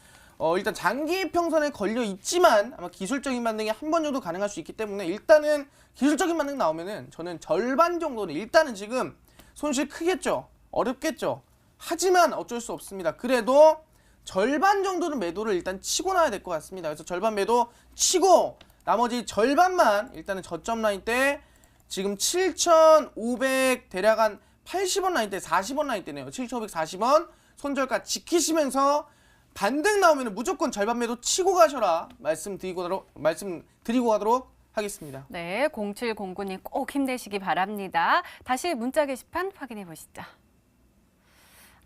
일단 장기 평선에 걸려 있지만 아마 기술적인 반등이 한 번 정도 가능할 수 있기 때문에 일단은 기술적인 반등 나오면은 저는 절반 정도는 일단은 지금 손실 크겠죠. 어렵겠죠. 하지만 어쩔 수 없습니다. 그래도 절반 정도는 매도를 일단 치고 나야 될 것 같습니다. 그래서 절반 매도 치고 나머지 절반만 일단은 저점 라인 때 지금 7,500 대략 한 80원 라인 때 40원 라인 때네요. 7,540원 손절가 지키시면서 반등 나오면 무조건 절반 매도 치고 가셔라 말씀드리고 가도록 하겠습니다. 네, 0709님 꼭 힘내시기 바랍니다. 다시 문자 게시판 확인해 보시죠.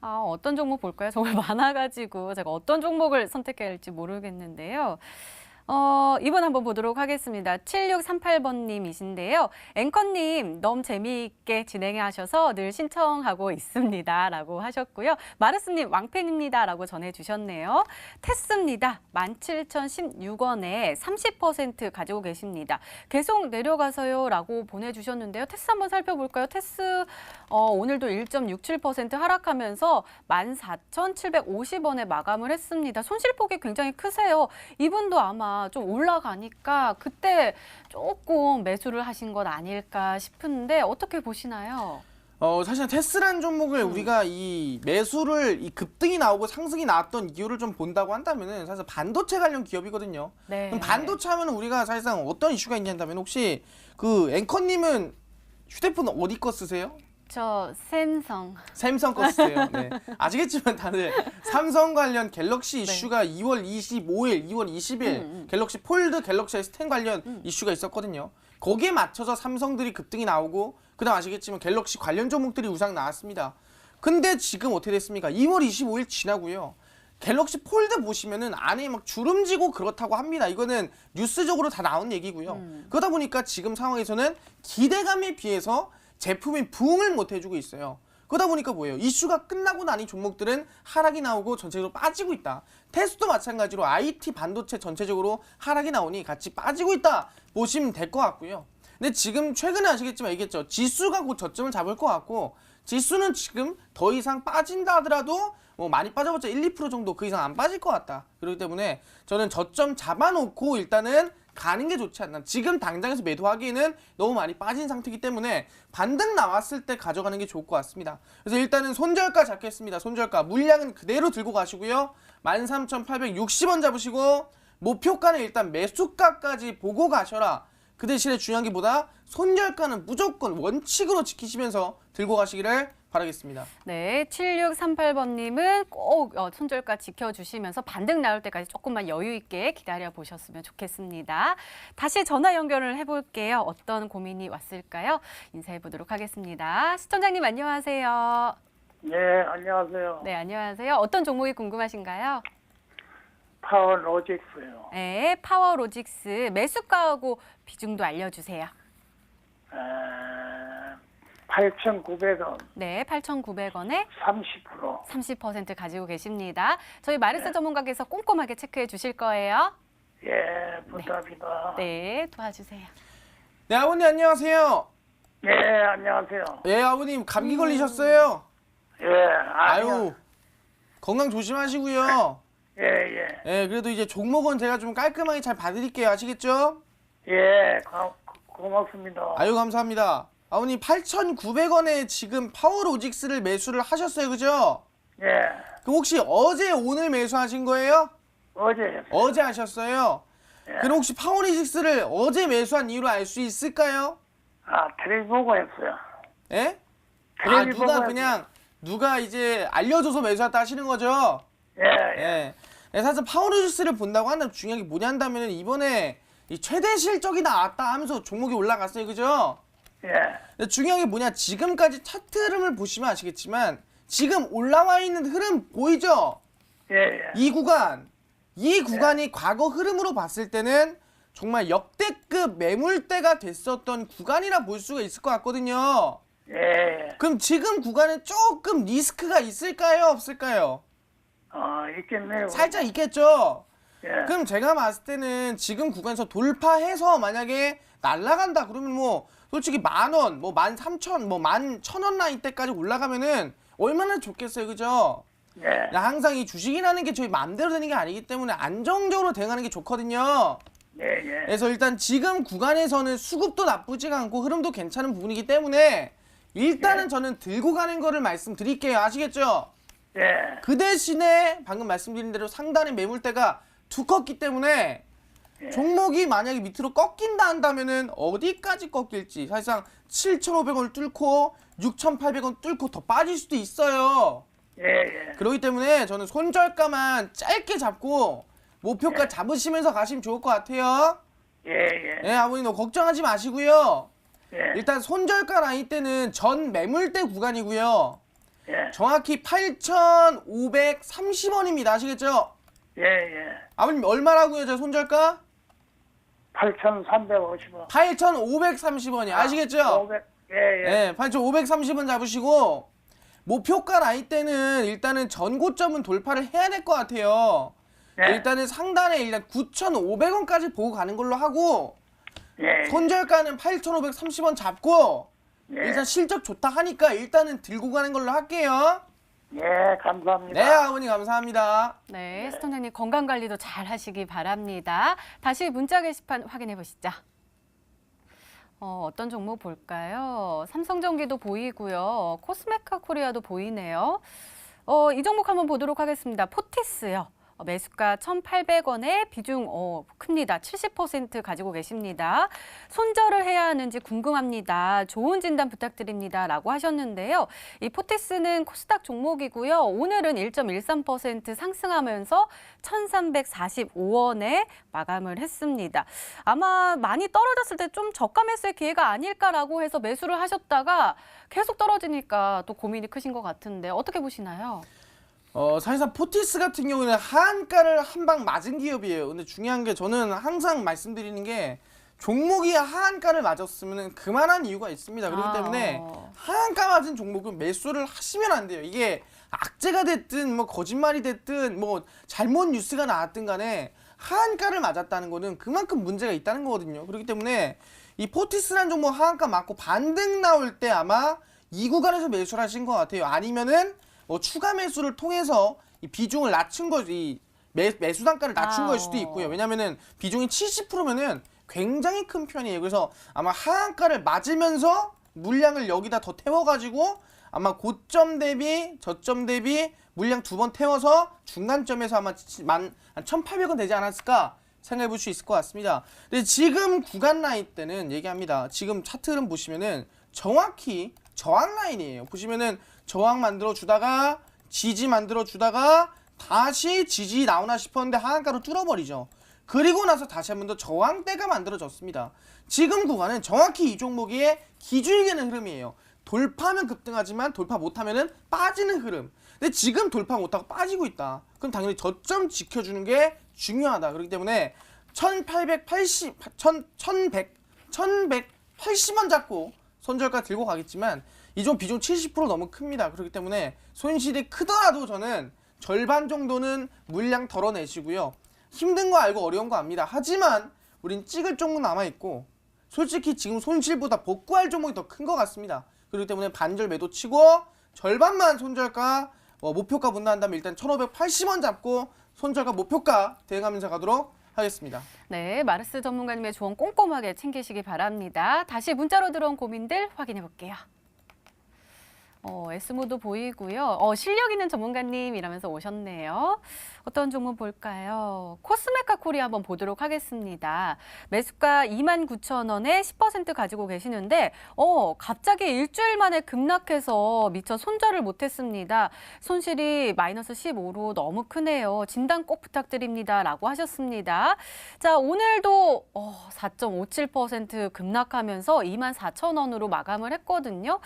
어떤 종목 볼까요? 정말 많아가지고 제가 어떤 종목을 선택해야 할지 모르겠는데요. 이번 한번 보도록 하겠습니다. 7638번님이신데요. 앵커님 너무 재미있게 진행하셔서 늘 신청하고 있습니다. 라고 하셨고요. 마르스님 왕팬입니다. 라고 전해주셨네요. 테스입니다. 17,016원에 30% 가지고 계십니다. 계속 내려가서요. 라고 보내주셨는데요. 테스 한번 살펴볼까요? 테스 오늘도 1.67% 하락하면서 14,750원에 마감을 했습니다. 손실폭이 굉장히 크세요. 이분도 아마 좀 올라가니까 그때 조금 매수를 하신 것 아닐까 싶은데 어떻게 보시나요? 사실 테스라는 종목을 우리가 이 매수를 이 급등이 나오고 상승이 나왔던 이유를 좀 본다고 한다면은 사실 반도체 관련 기업이거든요. 네. 그럼 반도체 하면 우리가 사실상 어떤 이슈가 있냐 한다면 혹시 그 앵커님은 휴대폰 어디 거 쓰세요? 저 샘성 거 쓰세요. 네. 아시겠지만 다들 삼성 관련 갤럭시 이슈가 2월 25일, 2월 20일 갤럭시 폴드, 갤럭시 S10 관련 이슈가 있었거든요. 거기에 맞춰서 삼성들이 급등이 나오고 그다음 아시겠지만 갤럭시 관련 종목들이 우상 나왔습니다. 근데 지금 어떻게 됐습니까? 2월 25일 지나고요. 갤럭시 폴드 보시면은 안에 막 주름지고 그렇다고 합니다. 이거는 뉴스적으로 다 나온 얘기고요. 그러다 보니까 지금 상황에서는 기대감에 비해서 제품이 부응을 못 해주고 있어요. 그러다 보니까 뭐예요? 이슈가 끝나고 나니 종목들은 하락이 나오고 전체적으로 빠지고 있다. 테스도 마찬가지로 IT 반도체 전체적으로 하락이 나오니 같이 빠지고 있다 보시면 될 것 같고요. 근데 지금 최근에 아시겠지만 얘기했죠. 지수가 곧 저점을 잡을 것 같고 지수는 지금 더 이상 빠진다 하더라도 뭐 많이 빠져봤자 1, 2% 정도 그 이상 안 빠질 것 같다. 그렇기 때문에 저는 저점 잡아놓고 일단은 가는 게 좋지 않나. 지금 당장에서 매도하기에는 너무 많이 빠진 상태이기 때문에 반등 나왔을 때 가져가는 게 좋을 것 같습니다. 그래서 일단은 손절가 잡겠습니다. 손절가 물량은 그대로 들고 가시고요. 13,860원 잡으시고 목표가는 일단 매수가까지 보고 가셔라. 그 대신에 중요한 게 뭐다? 손절가는 무조건 원칙으로 지키시면서 들고 가시기를 바라겠습니다. 네, 7638번님은 꼭 손절가 지켜주시면서 반등 나올 때까지 조금만 여유 있게 기다려 보셨으면 좋겠습니다. 다시 전화 연결을 해볼게요. 어떤 고민이 왔을까요? 인사해 보도록 하겠습니다. 시청자님 안녕하세요. 네, 안녕하세요. 네, 안녕하세요. 어떤 종목이 궁금하신가요? 파워로직스요. 네, 파워로직스 매수가하고 비중도 알려주세요. 8,900원, 네, 8,900원에 30%. 30% 가지고 계십니다. 저희 마르스 전문가께서 꼼꼼하게 체크해 주실 거예요. 예, 부탁합니다. 네, 도와주세요. 네, 아버님 안녕하세요. 예, 안녕하세요. 예, 아버님 감기 걸리셨어요? 예, 아유, 건강 조심하시고요. 예, 예. 예, 그래도 이제 종목은 제가 좀 깔끔하게 잘 봐드릴게요. 아시겠죠? 예, 고맙습니다. 아유, 감사합니다. 아버님 8,900원에 지금 파워로직스를 매수를 하셨어요, 그죠? 예, 그럼 혹시 어제 오늘 매수하신 거예요? 어제 했어요. 어제 하셨어요? 그럼 혹시 파워로직스를 어제 매수한 이유를 알 수 있을까요? 텔레비 보고 했어요. 예? 텔레비 누가 보고 그냥 누가 이제 알려줘서 매수했다 하시는 거죠? 예, 예. 예. 예, 사실 파워로직스를 본다고 한다면 중요한 게 뭐냐 한다면 이번에 이 최대 실적이 나왔다 하면서 종목이 올라갔어요, 그죠? 예, 근데 중요한 게 뭐냐, 지금까지 차트 흐름을 보시면 아시겠지만 지금 올라와 있는 흐름 보이죠? 예, 예. 이 구간이 과거 흐름으로 봤을 때는 정말 역대급 매물대가 됐었던 구간이라 볼 수가 있을 것 같거든요. 예, 그럼 지금 구간은 조금 리스크가 있을까요, 없을까요? 있겠네요. 살짝 있겠죠? 예, 그럼 제가 봤을 때는 지금 구간에서 돌파해서 만약에 날아간다 그러면 뭐 솔직히 10,000원, 뭐 13,000원, 뭐 11,000원 라인 때까지 올라가면은 얼마나 좋겠어요, 그죠? 예, 항상 이 주식이라는 게 저희 마음대로 되는 게 아니기 때문에 안정적으로 대응하는 게 좋거든요. 예, 예. 그래서 일단 지금 구간에서는 수급도 나쁘지가 않고 흐름도 괜찮은 부분이기 때문에 일단은 저는 들고 가는 거를 말씀드릴게요. 아시겠죠? 예, 그 대신에 방금 말씀드린 대로 상단의 매물대가 두껍기 때문에 종목이 만약에 밑으로 꺾인다 한다면은 어디까지 꺾일지 사실상 7,500원을 뚫고 6,800원 뚫고 더 빠질 수도 있어요. 예, 예. 그렇기 때문에 저는 손절가만 짧게 잡고 목표가 잡으시면서 가시면 좋을 것 같아요. 예, 예. 네, 아버님 너무 걱정하지 마시고요. 예, 일단 손절가 라인 때는 전 매물대 구간이고요. 예, 정확히 8,530원입니다. 아시겠죠? 예, 예. 아버님 얼마라고요, 저 손절가? 8,350원. 8,530원이 아시겠죠? 500, 예, 예. 네, 8,530원 잡으시고 목표가 라인 때는 일단은 전고점은 돌파를 해야 될 것 같아요. 네. 일단은 상단에 일단 9,500원까지 보고 가는 걸로 하고 예, 손절가는 8,530원 잡고 예. 일단 실적 좋다 하니까 일단은 들고 가는 걸로 할게요. 예, 감사합니다. 네, 아버님 감사합니다. 네, 시청자님 건강 관리도 잘 하시기 바랍니다. 다시 문자 게시판 확인해 보시죠. 어떤 종목 볼까요? 삼성전기도 보이고요. 코스메카 코리아도 보이네요. 이 종목 한번 보도록 하겠습니다. 포티스요. 매수가 1,800원에 비중 큽니다. 70% 가지고 계십니다. 손절을 해야 하는지 궁금합니다. 좋은 진단 부탁드립니다. 라고 하셨는데요. 이 포티스는 코스닥 종목이고요. 오늘은 1.13% 상승하면서 1,345원에 마감을 했습니다. 아마 많이 떨어졌을 때 좀 저가 매수의 기회가 아닐까라고 해서 매수를 하셨다가 계속 떨어지니까 또 고민이 크신 것 같은데 어떻게 보시나요? 사실상 포티스 같은 경우는 하한가를 한 방 맞은 기업이에요. 근데 중요한 게 저는 항상 말씀드리는 게 종목이 하한가를 맞았으면 그만한 이유가 있습니다. 그렇기 때문에 하한가 맞은 종목은 매수를 하시면 안 돼요. 이게 악재가 됐든 뭐 거짓말이 됐든 뭐 잘못 뉴스가 나왔든 간에 하한가를 맞았다는 거는 그만큼 문제가 있다는 거거든요. 그렇기 때문에 이 포티스라는 종목 하한가 맞고 반등 나올 때 아마 이 구간에서 매수를 하신 것 같아요. 아니면은 뭐 추가 매수를 통해서 이 비중을 낮춘 거지 매수 단가를 낮춘 걸 수도 있고요. 왜냐면은 비중이 70%면은 굉장히 큰 편이에요. 그래서 아마 하한가를 맞으면서 물량을 여기다 더 태워가지고 아마 고점 대비 저점 대비 물량 2번 태워서 중간점에서 아마 한 1,800원 되지 않았을까 생각해 볼 수 있을 것 같습니다. 근데 지금 구간 라인 때는 얘기합니다. 지금 차트 흐름 보시면은 정확히 저항 라인이에요. 보시면은 저항 만들어 주다가 지지 만들어 주다가 다시 지지 나오나 싶었는데 하한가로 뚫어버리죠. 그리고 나서 다시 한 번 더 저항대가 만들어졌습니다. 지금 구간은 정확히 이 종목의 기준이 되는 흐름이에요. 돌파하면 급등하지만 돌파 못하면은 빠지는 흐름. 근데 지금 돌파 못하고 빠지고 있다. 그럼 당연히 저점 지켜주는 게 중요하다. 그렇기 때문에 1180원 잡고 손절가 들고 가겠지만 이 종 비중 70% 너무 큽니다. 그렇기 때문에 손실이 크더라도 저는 절반 정도는 물량 덜어내시고요. 힘든 거 알고 어려운 거 압니다. 하지만 우린 찍을 종목 남아있고 솔직히 지금 손실보다 복구할 종목이 더 큰 것 같습니다. 그렇기 때문에 반절 매도 치고 절반만 손절가 목표가 분다한다면 일단 1,580원 잡고 손절가 목표가 대응하면서 가도록 하겠습니다. 네, 마르스 전문가님의 조언 꼼꼼하게 챙기시기 바랍니다. 다시 문자로 들어온 고민들 확인해 볼게요. S모도 보이고요. 실력 있는 전문가님이라면서 오셨네요. 어떤 종목 볼까요? 코스메카 코리아 한번 보도록 하겠습니다. 매수가 29,000원에 10% 가지고 계시는데 갑자기 일주일 만에 급락해서 미처 손절을 못했습니다. 손실이 마이너스 15로 너무 크네요. 진단 꼭 부탁드립니다. 라고 하셨습니다. 자, 오늘도 4.57% 급락하면서 24,000원으로 마감을 했거든요.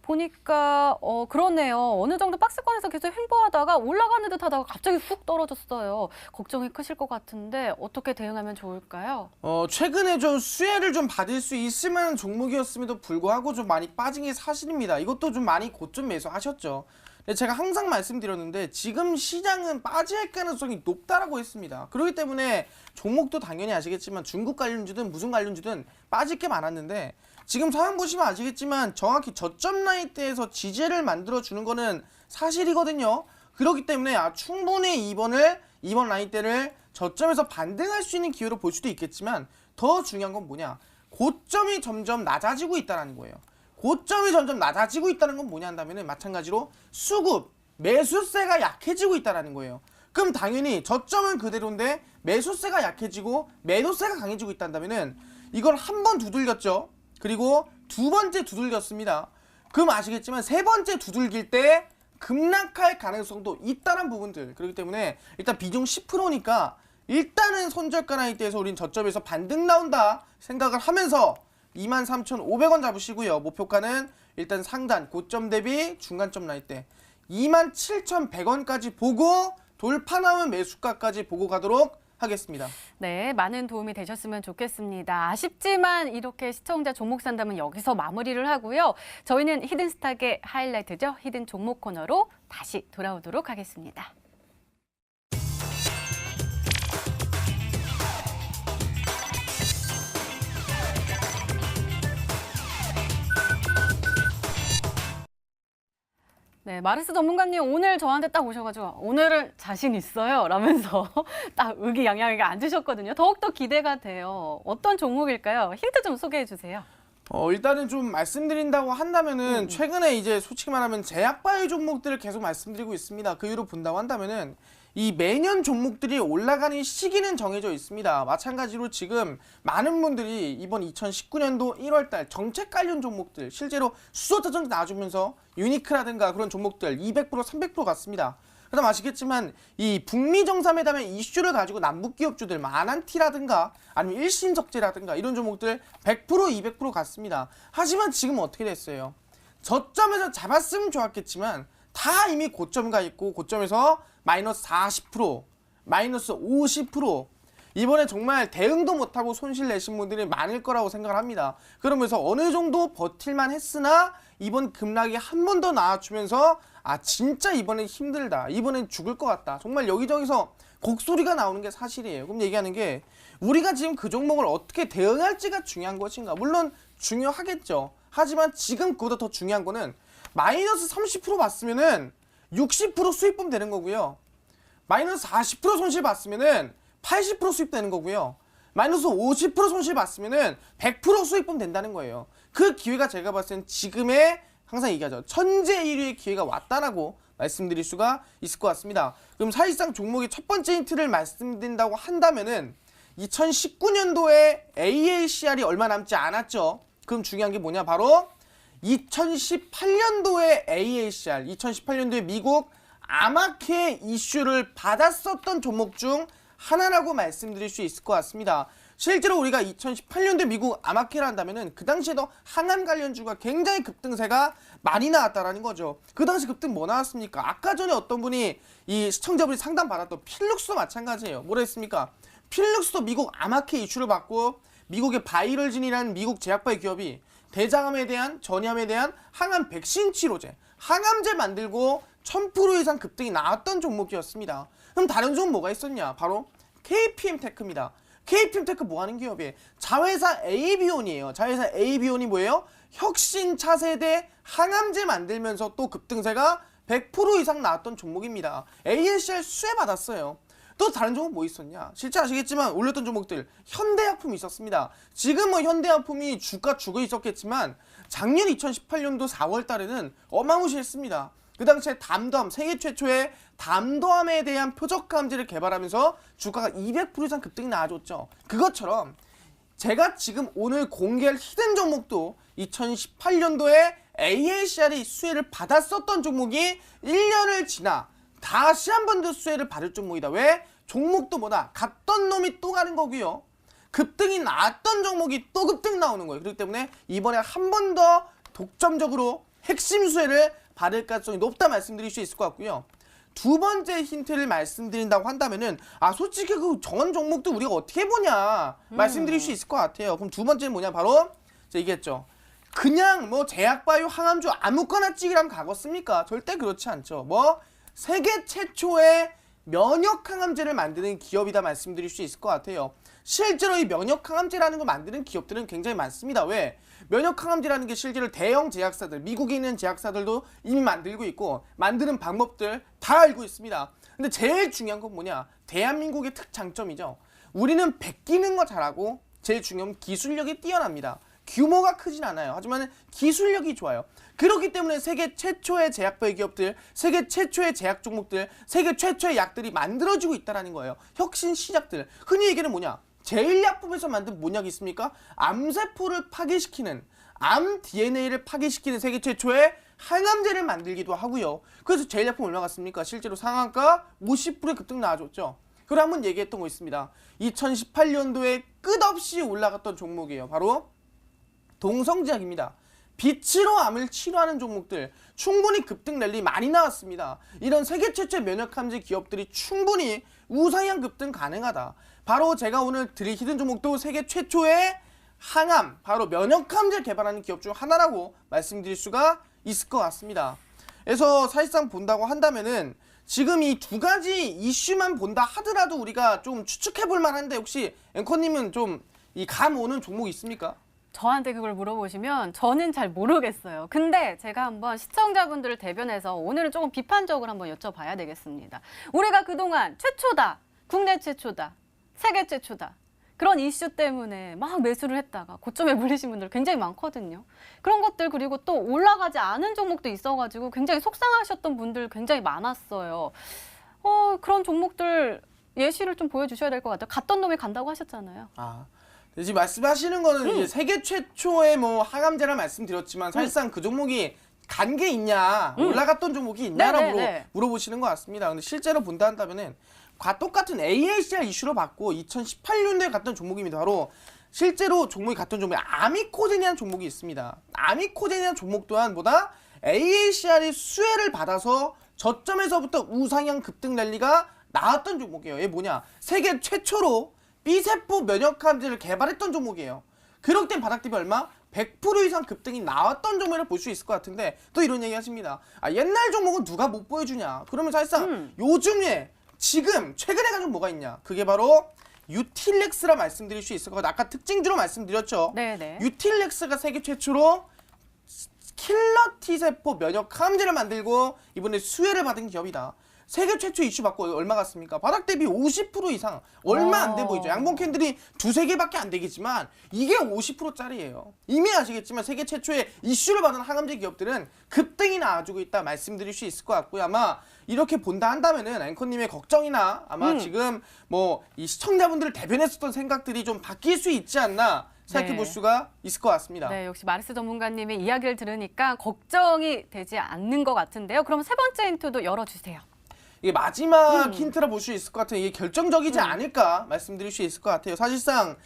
보니까 그러네요. 어느 정도 박스권에서 계속 횡보하다가 올라가는 듯 하다가 갑자기 훅 떨어졌어요. 걱정이 크실 것 같은데 어떻게 대응하면 좋을까요? 최근에 좀 수혜를 좀 받을 수 있을 만한 종목이었음에도 불구하고 좀 많이 빠진 게 사실입니다. 이것도 좀 많이 고점 매수하셨죠. 근데 제가 항상 말씀드렸는데 지금 시장은 빠질 가능성이 높다라고 했습니다. 그렇기 때문에 종목도 당연히 아시겠지만 중국 관련주든 무슨 관련주든 빠질 게 많았는데 지금 상황 보시면 아시겠지만 정확히 저점 라인대에서 지지를 만들어주는 거는 사실이거든요. 그렇기 때문에 충분히 이번 라인대를 저점에서 반등할 수 있는 기회로 볼 수도 있겠지만 더 중요한 건 뭐냐. 고점이 점점 낮아지고 있다는 거예요. 고점이 점점 낮아지고 있다는 건 뭐냐 한다면 마찬가지로 수급, 매수세가 약해지고 있다는 거예요. 그럼 당연히 저점은 그대로인데 매수세가 약해지고 매도세가 강해지고 있다면 이걸 한 번 두들겼죠. 그리고 두 번째 두들겼습니다. 그럼 아시겠지만 세 번째 두들길 때 급락할 가능성도 있다는 부분들. 그렇기 때문에 일단 비중 10%니까 일단은 손절가 라인대에서 우린 저점에서 반등 나온다 생각을 하면서 23,500원 잡으시고요. 목표가는 일단 상단 고점 대비 중간점 라인대 27,100원까지 보고 돌파 나온 매수가까지 보고 가도록 하겠습니다. 네, 많은 도움이 되셨으면 좋겠습니다. 아쉽지만 이렇게 시청자 종목 상담은 여기서 마무리를 하고요. 저희는 히든스탁의 하이라이트죠. 히든 종목 코너로 다시 돌아오도록 하겠습니다. 네, 마르스 전문가님 오늘 저한테 딱 오셔가지고 오늘은 자신 있어요 라면서 딱 의기양양하게 앉으셨거든요. 더욱더 기대가 돼요. 어떤 종목일까요? 힌트 좀 소개해 주세요. 일단은 좀 말씀드린다고 한다면은 최근에 이제 솔직히 말하면 제약바이오 종목들을 계속 말씀드리고 있습니다. 그 이유로 본다고 한다면은 이 매년 종목들이 올라가는 시기는 정해져 있습니다. 마찬가지로 지금 많은 분들이 이번 2019년도 1월달 정책 관련 종목들 실제로 수소자전기 나와주면서 유니크라든가 그런 종목들 200% 300% 갔습니다. 그다음 아시겠지만 이 북미 정상회담의 이슈를 가지고 남북 기업주들 마난티라든가 아니면 일신적재라든가 이런 종목들 100% 200% 갔습니다. 하지만 지금 어떻게 됐어요? 저점에서 잡았으면 좋았겠지만 다 이미 고점 가 있고 고점에서 마이너스 40%, 마이너스 50%, 이번에 정말 대응도 못하고 손실 내신 분들이 많을 거라고 생각을 합니다. 그러면서 어느 정도 버틸만 했으나 이번 급락이 한 번 더 나와주면서 아 진짜 이번엔 힘들다, 이번엔 죽을 것 같다, 정말 여기저기서 곡소리가 나오는 게 사실이에요. 그럼 얘기하는 게 우리가 지금 그 종목을 어떻게 대응할지가 중요한 것인가. 물론 중요하겠죠. 하지만 지금 그보다 더 중요한 거는 마이너스 30% 봤으면은 60% 수익금 되는 거고요. 마이너스 40% 손실 봤으면은 80% 수익되는 거고요. 마이너스 50% 손실 봤으면은 100% 수익금 된다는 거예요. 그 기회가 제가 봤을 땐 지금의 항상 얘기하죠. 천재일류의 기회가 왔다라고 말씀드릴 수가 있을 것 같습니다. 그럼 사실상 종목의 첫 번째 힌트를 말씀드린다고 한다면은 2019년도에 AACR이 얼마 남지 않았죠. 그럼 중요한 게 뭐냐? 바로 2018년도에 AACR, 2018년도에 미국 아마케 이슈를 받았었던 종목 중 하나라고 말씀드릴 수 있을 것 같습니다. 실제로 우리가 2018년도에 미국 아마케를 한다면은 그 당시에도 항암 관련주가 굉장히 급등세가 많이 나왔다라는 거죠. 그 당시 급등 뭐 나왔습니까? 아까 전에 어떤 분이 이 시청자분이 상담 받았던 필룩스도 마찬가지예요. 뭐라 했습니까? 필룩스도 미국 아마케 이슈를 받고 미국의 바이럴진이라는 미국 제약바의 기업이 대장암에 대한, 전이암에 대한 항암 백신 치료제, 항암제 만들고 1000% 이상 급등이 나왔던 종목이었습니다. 그럼 다른 종목 뭐가 있었냐? 바로 KPM테크입니다. KPM테크 뭐 하는 기업이에요? 자회사 AB온이에요. 자회사 AB온이 뭐예요? 혁신 차세대 항암제 만들면서 또 급등세가 100% 이상 나왔던 종목입니다. ASR 수혜 받았어요. 또 다른 종목 뭐 있었냐? 실제 아시겠지만 올렸던 종목들 현대약품이 있었습니다. 지금 뭐 현대약품이 주가 죽어 있었겠지만 작년 2018년도 4월 달에는 어마무시했습니다. 그 당시에 담도암, 세계 최초의 담도암에 대한 표적항암제를 개발하면서 주가가 200% 이상 급등이 나와줬죠. 그것처럼 제가 지금 오늘 공개할 히든 종목도 2018년도에 AACR이 수혜를 받았었던 종목이 1년을 지나 다시 한 번 더 수혜를 받을 종목이다. 왜? 종목도 뭐다? 갔던 놈이 또 가는 거고요. 급등이 나왔던 종목이 또 급등 나오는 거예요. 그렇기 때문에 이번에 한 번 더 독점적으로 핵심 수혜를 받을 가능성이 높다 말씀드릴 수 있을 것 같고요. 두 번째 힌트를 말씀드린다고 한다면은 아 솔직히 그 정한 종목도 우리가 어떻게 보냐 말씀드릴 수 있을 것 같아요. 그럼 두 번째는 뭐냐? 바로 제가 얘기했죠. 그냥 뭐 제약바이오 항암주 아무거나 찍으라면 가겠습니까? 절대 그렇지 않죠. 뭐 세계 최초의 면역항암제를 만드는 기업이다 말씀드릴 수 있을 것 같아요. 실제로 이 면역항암제라는 걸 만드는 기업들은 굉장히 많습니다. 왜? 면역항암제라는 게 실제로 대형 제약사들, 미국에 있는 제약사들도 이미 만들고 있고 만드는 방법들 다 알고 있습니다. 근데 제일 중요한 건 뭐냐? 대한민국의 특장점이죠. 우리는 베끼는 거 잘하고 제일 중요한 건 기술력이 뛰어납니다. 규모가 크진 않아요. 하지만 기술력이 좋아요. 그렇기 때문에 세계 최초의 제약바이오 기업들, 세계 최초의 제약 종목들, 세계 최초의 약들이 만들어지고 있다는 거예요. 혁신 시작들. 흔히 얘기하는 뭐냐? 제일약품에서 만든 뭔 약이 있습니까? 암세포를 파괴시키는, 암 DNA를 파괴시키는 세계 최초의 항암제를 만들기도 하고요. 그래서 제일약품 얼마 갔습니까? 실제로 상한가 50%의 급등 나와줬죠. 그리고 한번 얘기했던 거 있습니다. 2018년도에 끝없이 올라갔던 종목이에요. 바로 동성제약입니다. 빛으로 암을 치료하는 종목들 충분히 급등 랠리 많이 나왔습니다. 이런 세계 최초의 면역항암제 기업들이 충분히 우상향 급등 가능하다. 바로 제가 오늘 드릴 히든 종목도 세계 최초의 항암, 바로 면역항암제를 개발하는 기업 중 하나라고 말씀드릴 수가 있을 것 같습니다. 그래서 사실상 본다고 한다면은 지금 이 두 가지 이슈만 본다 하더라도 우리가 좀 추측해 볼 만한데 혹시 앵커님은 좀 이 감 오는 종목 있습니까? 저한테 그걸 물어보시면 저는 잘 모르겠어요. 근데 제가 한번 시청자분들을 대변해서 오늘은 조금 비판적으로 한번 여쭤봐야 되겠습니다. 우리가 그동안 최초다, 국내 최초다, 세계 최초다. 그런 이슈 때문에 막 매수를 했다가 고점에 물리신 분들 굉장히 많거든요. 그런 것들 그리고 또 올라가지 않은 종목도 있어가지고 굉장히 속상하셨던 분들 굉장히 많았어요. 그런 종목들 예시를 좀 보여주셔야 될 것 같아요. 갔던 놈이 간다고 하셨잖아요. 지금 말씀하시는 거는 이제 세계 최초의 뭐 항암제라 말씀드렸지만 사실상 그 종목이 간 게 있냐, 올라갔던 종목이 있냐라고 물어보시는 것 같습니다. 근데 실제로 본다 한다면은 똑같은 AACR 이슈로 받고 2018년도에 갔던 종목입니다. 바로 실제로 종목이 갔던 종목이 아미코젠이라는 종목이 있습니다. 아미코젠이라는 종목 또한 뭐다? AACR이 수혜를 받아서 저점에서부터 우상향 급등 랠리가 나왔던 종목이에요. 이게 뭐냐? 세계 최초로 B세포 면역항암제를 개발했던 종목이에요. 그럴 땐 바닥 대비 얼마? 100% 이상 급등이 나왔던 종목을 볼 수 있을 것 같은데 또 이런 얘기 하십니다. 옛날 종목은 누가 못 보여주냐? 그러면 사실상 요즘에 지금 최근에 가지고 뭐가 있냐? 그게 바로 유틸렉스라 말씀드릴 수 있을 것 같아요. 아까 특징주로 말씀드렸죠. 네네. 유틸렉스가 세계 최초로 킬러 T세포 면역항암제를 만들고 이번에 수혜를 받은 기업이다. 세계 최초 이슈 받고 얼마 갔습니까? 바닥 대비 50% 이상 얼마 안 돼 보이죠. 양봉 캔들이 두세 개밖에 안 되겠지만 이게 50%짜리예요. 이미 아시겠지만 세계 최초의 이슈를 받은 항암제 기업들은 급등이 나와주고 있다 말씀드릴 수 있을 것 같고요. 아마 이렇게 본다 한다면은 앵커님의 걱정이나 아마 지금 뭐 이 시청자분들을 대변했었던 생각들이 좀 바뀔 수 있지 않나 생각해 볼 수가 있을 것 같습니다. 네, 역시 마르스 전문가님의 이야기를 들으니까 걱정이 되지 않는 것 같은데요. 그럼 세 번째 힌트도 열어주세요. 이게 마지막 힌트라 볼 수 있을 것 같아요. 이게 결정적이지 않을까 말씀드릴 수 있을 것 같아요. 사실상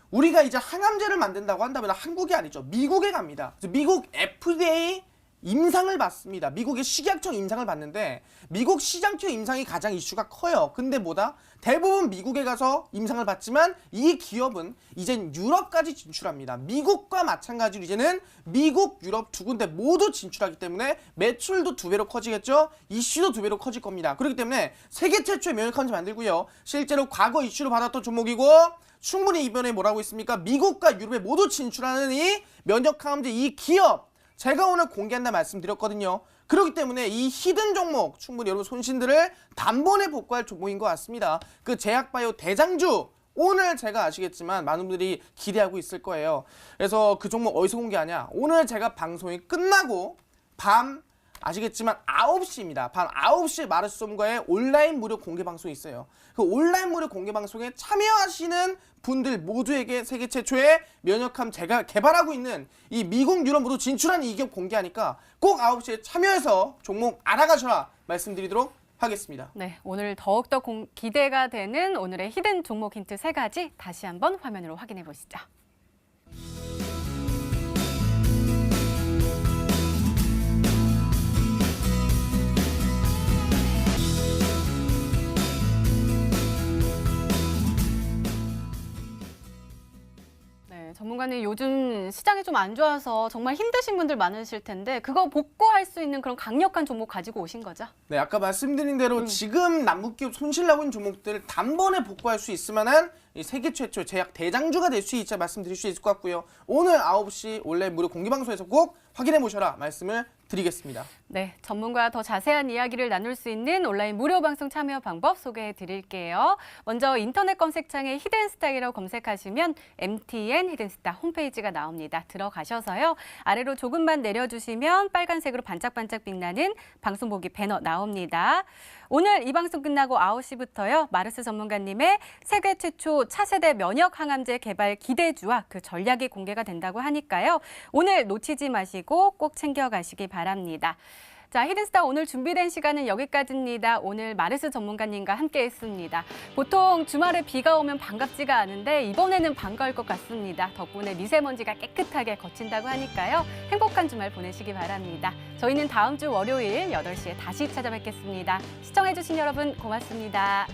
우리가 이제 항암제를 만든다고 한다면 한국이 아니죠. 미국에 갑니다. 그래서 미국 FDA 임상을 받습니다. 미국의 식약청 임상을 받는데 미국 식약청 임상이 가장 이슈가 커요. 근데 뭐다? 대부분 미국에 가서 임상을 받지만 이 기업은 이젠 유럽까지 진출합니다. 미국과 마찬가지로 이제는 미국, 유럽 두 군데 모두 진출하기 때문에 매출도 2배로 커지겠죠? 이슈도 2배로 커질 겁니다. 그렇기 때문에 세계 최초의 면역항암제 만들고요. 실제로 과거 이슈로 받았던 종목이고 충분히 이번에 뭐라고 있습니까? 미국과 유럽에 모두 진출하는 이 면역항암제 이 기업 제가 오늘 공개한다 말씀드렸거든요. 그렇기 때문에 이 히든 종목 충분히 여러분 손신들을 단번에 복구할 종목인 것 같습니다. 그 제약바이오 대장주 오늘 제가 아시겠지만 많은 분들이 기대하고 있을 거예요. 그래서 그 종목 어디서 공개하냐? 오늘 제가 방송이 끝나고 밤 아시겠지만 9시입니다. 밤 9시에 마르스 전문가의 온라인 무료 공개 방송이 있어요. 그 온라인 무료 공개 방송에 참여하시는 분들 모두에게 세계 최초의 면역함 제가 개발하고 있는 이 미국, 유럽 모두 진출한 이 기업 공개하니까 꼭 9시에 참여해서 종목 알아가셔라 말씀드리도록 하겠습니다. 네, 오늘 더욱더 기대가 되는 오늘의 히든 종목 힌트 3가지 다시 한번 화면으로 확인해 보시죠. 전문가님 요즘 시장이 좀 안 좋아서 정말 힘드신 분들 많으실 텐데 그거 복구할 수 있는 그런 강력한 종목 가지고 오신 거죠? 네, 아까 말씀드린 대로 지금 남북기업 손실나고 있는 종목들 단번에 복구할 수 있을 만한 이 세계 최초 제약 대장주가 될 수 있자 말씀드릴 수 있을 것 같고요. 오늘 9시 온라인 무료 공개방송에서 꼭 확인해 보셔라 말씀을 드리겠습니다. 네, 전문가와 더 자세한 이야기를 나눌 수 있는 온라인 무료 방송 참여 방법 소개해 드릴게요. 먼저 인터넷 검색창에 히든스타이라고 검색하시면 MTN 히든스타 홈페이지가 나옵니다. 들어가셔서요. 아래로 조금만 내려주시면 빨간색으로 반짝반짝 빛나는 방송 보기 배너 나옵니다. 오늘 이 방송 끝나고 9시부터요. 마르스 전문가님의 세계 최초 차세대 면역 항암제 개발 기대주와 그 전략이 공개가 된다고 하니까요. 오늘 놓치지 마시고 꼭 챙겨가시기 바랍니다. 자, 히든스타 오늘 준비된 시간은 여기까지입니다. 오늘 마르스 전문가님과 함께했습니다. 보통 주말에 비가 오면 반갑지가 않은데 이번에는 반가울 것 같습니다. 덕분에 미세먼지가 깨끗하게 거친다고 하니까요. 행복한 주말 보내시기 바랍니다. 저희는 다음 주 월요일 8시에 다시 찾아뵙겠습니다. 시청해주신 여러분 고맙습니다.